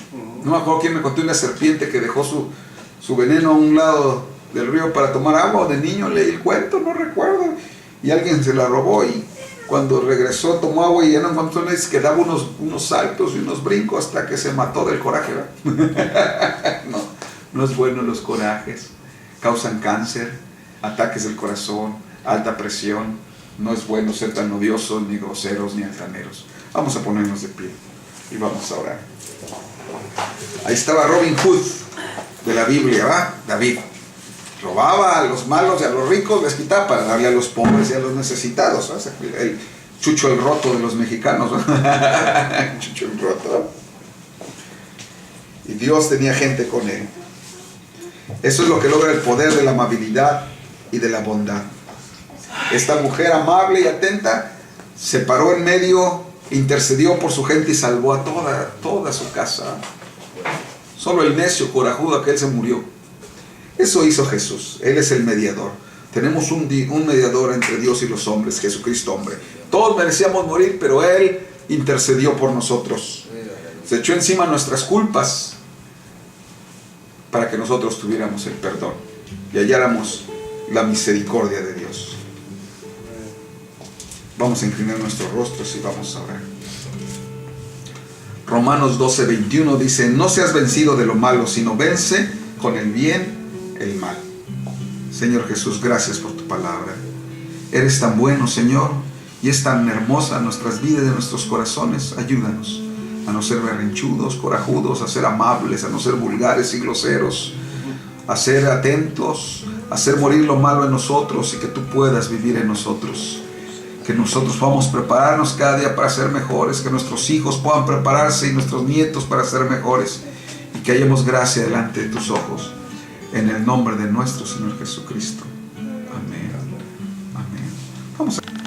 No me acuerdo quién me contó una serpiente que dejó su veneno a un lado del río para tomar agua. De niño leí el cuento, no recuerdo. Y alguien se la robó y cuando regresó tomó agua y ya no encontró nada, que daba unos saltos y unos brincos hasta que se mató del coraje, ¿verdad? No es bueno los corajes. Causan cáncer, ataques del corazón, alta presión. No es bueno ser tan odiosos, ni groseros, ni altaneros. Vamos a ponernos de pie y vamos a orar. Ahí estaba Robin Hood de la Biblia, ¿va? David robaba a los malos y a los ricos, les quitaba para darle a los pobres y a los necesitados, ¿no? El Chucho el Roto de los mexicanos, ¿no? Chucho el Roto. Y Dios tenía gente con él. Eso es lo que logra el poder de la amabilidad y de la bondad. Esta mujer amable y atenta se paró en medio, intercedió por su gente y salvó a toda su casa. Solo el necio corajudo aquel se murió. Eso hizo Jesús. Él es el mediador. Tenemos un mediador entre Dios y los hombres, Jesucristo hombre. Todos merecíamos morir, pero Él intercedió por nosotros. Se echó encima nuestras culpas para que nosotros tuviéramos el perdón y halláramos la misericordia de Dios. Vamos a inclinar nuestros rostros y vamos a orar. Romanos 12:21 dice: no seas vencido de lo malo, sino vence con el bien el mal. Señor Jesús, gracias por tu palabra. Eres tan bueno, Señor, y es tan hermosa nuestras vidas y nuestros corazones. Ayúdanos a no ser berrinchudos, corajudos, a ser amables, a no ser vulgares y groseros, a ser atentos, hacer morir lo malo en nosotros y que tú puedas vivir en nosotros. Que nosotros podamos prepararnos cada día para ser mejores, que nuestros hijos puedan prepararse y nuestros nietos para ser mejores, y que hallemos gracia delante de tus ojos, en el nombre de nuestro Señor Jesucristo. Amén. Amén. Vamos a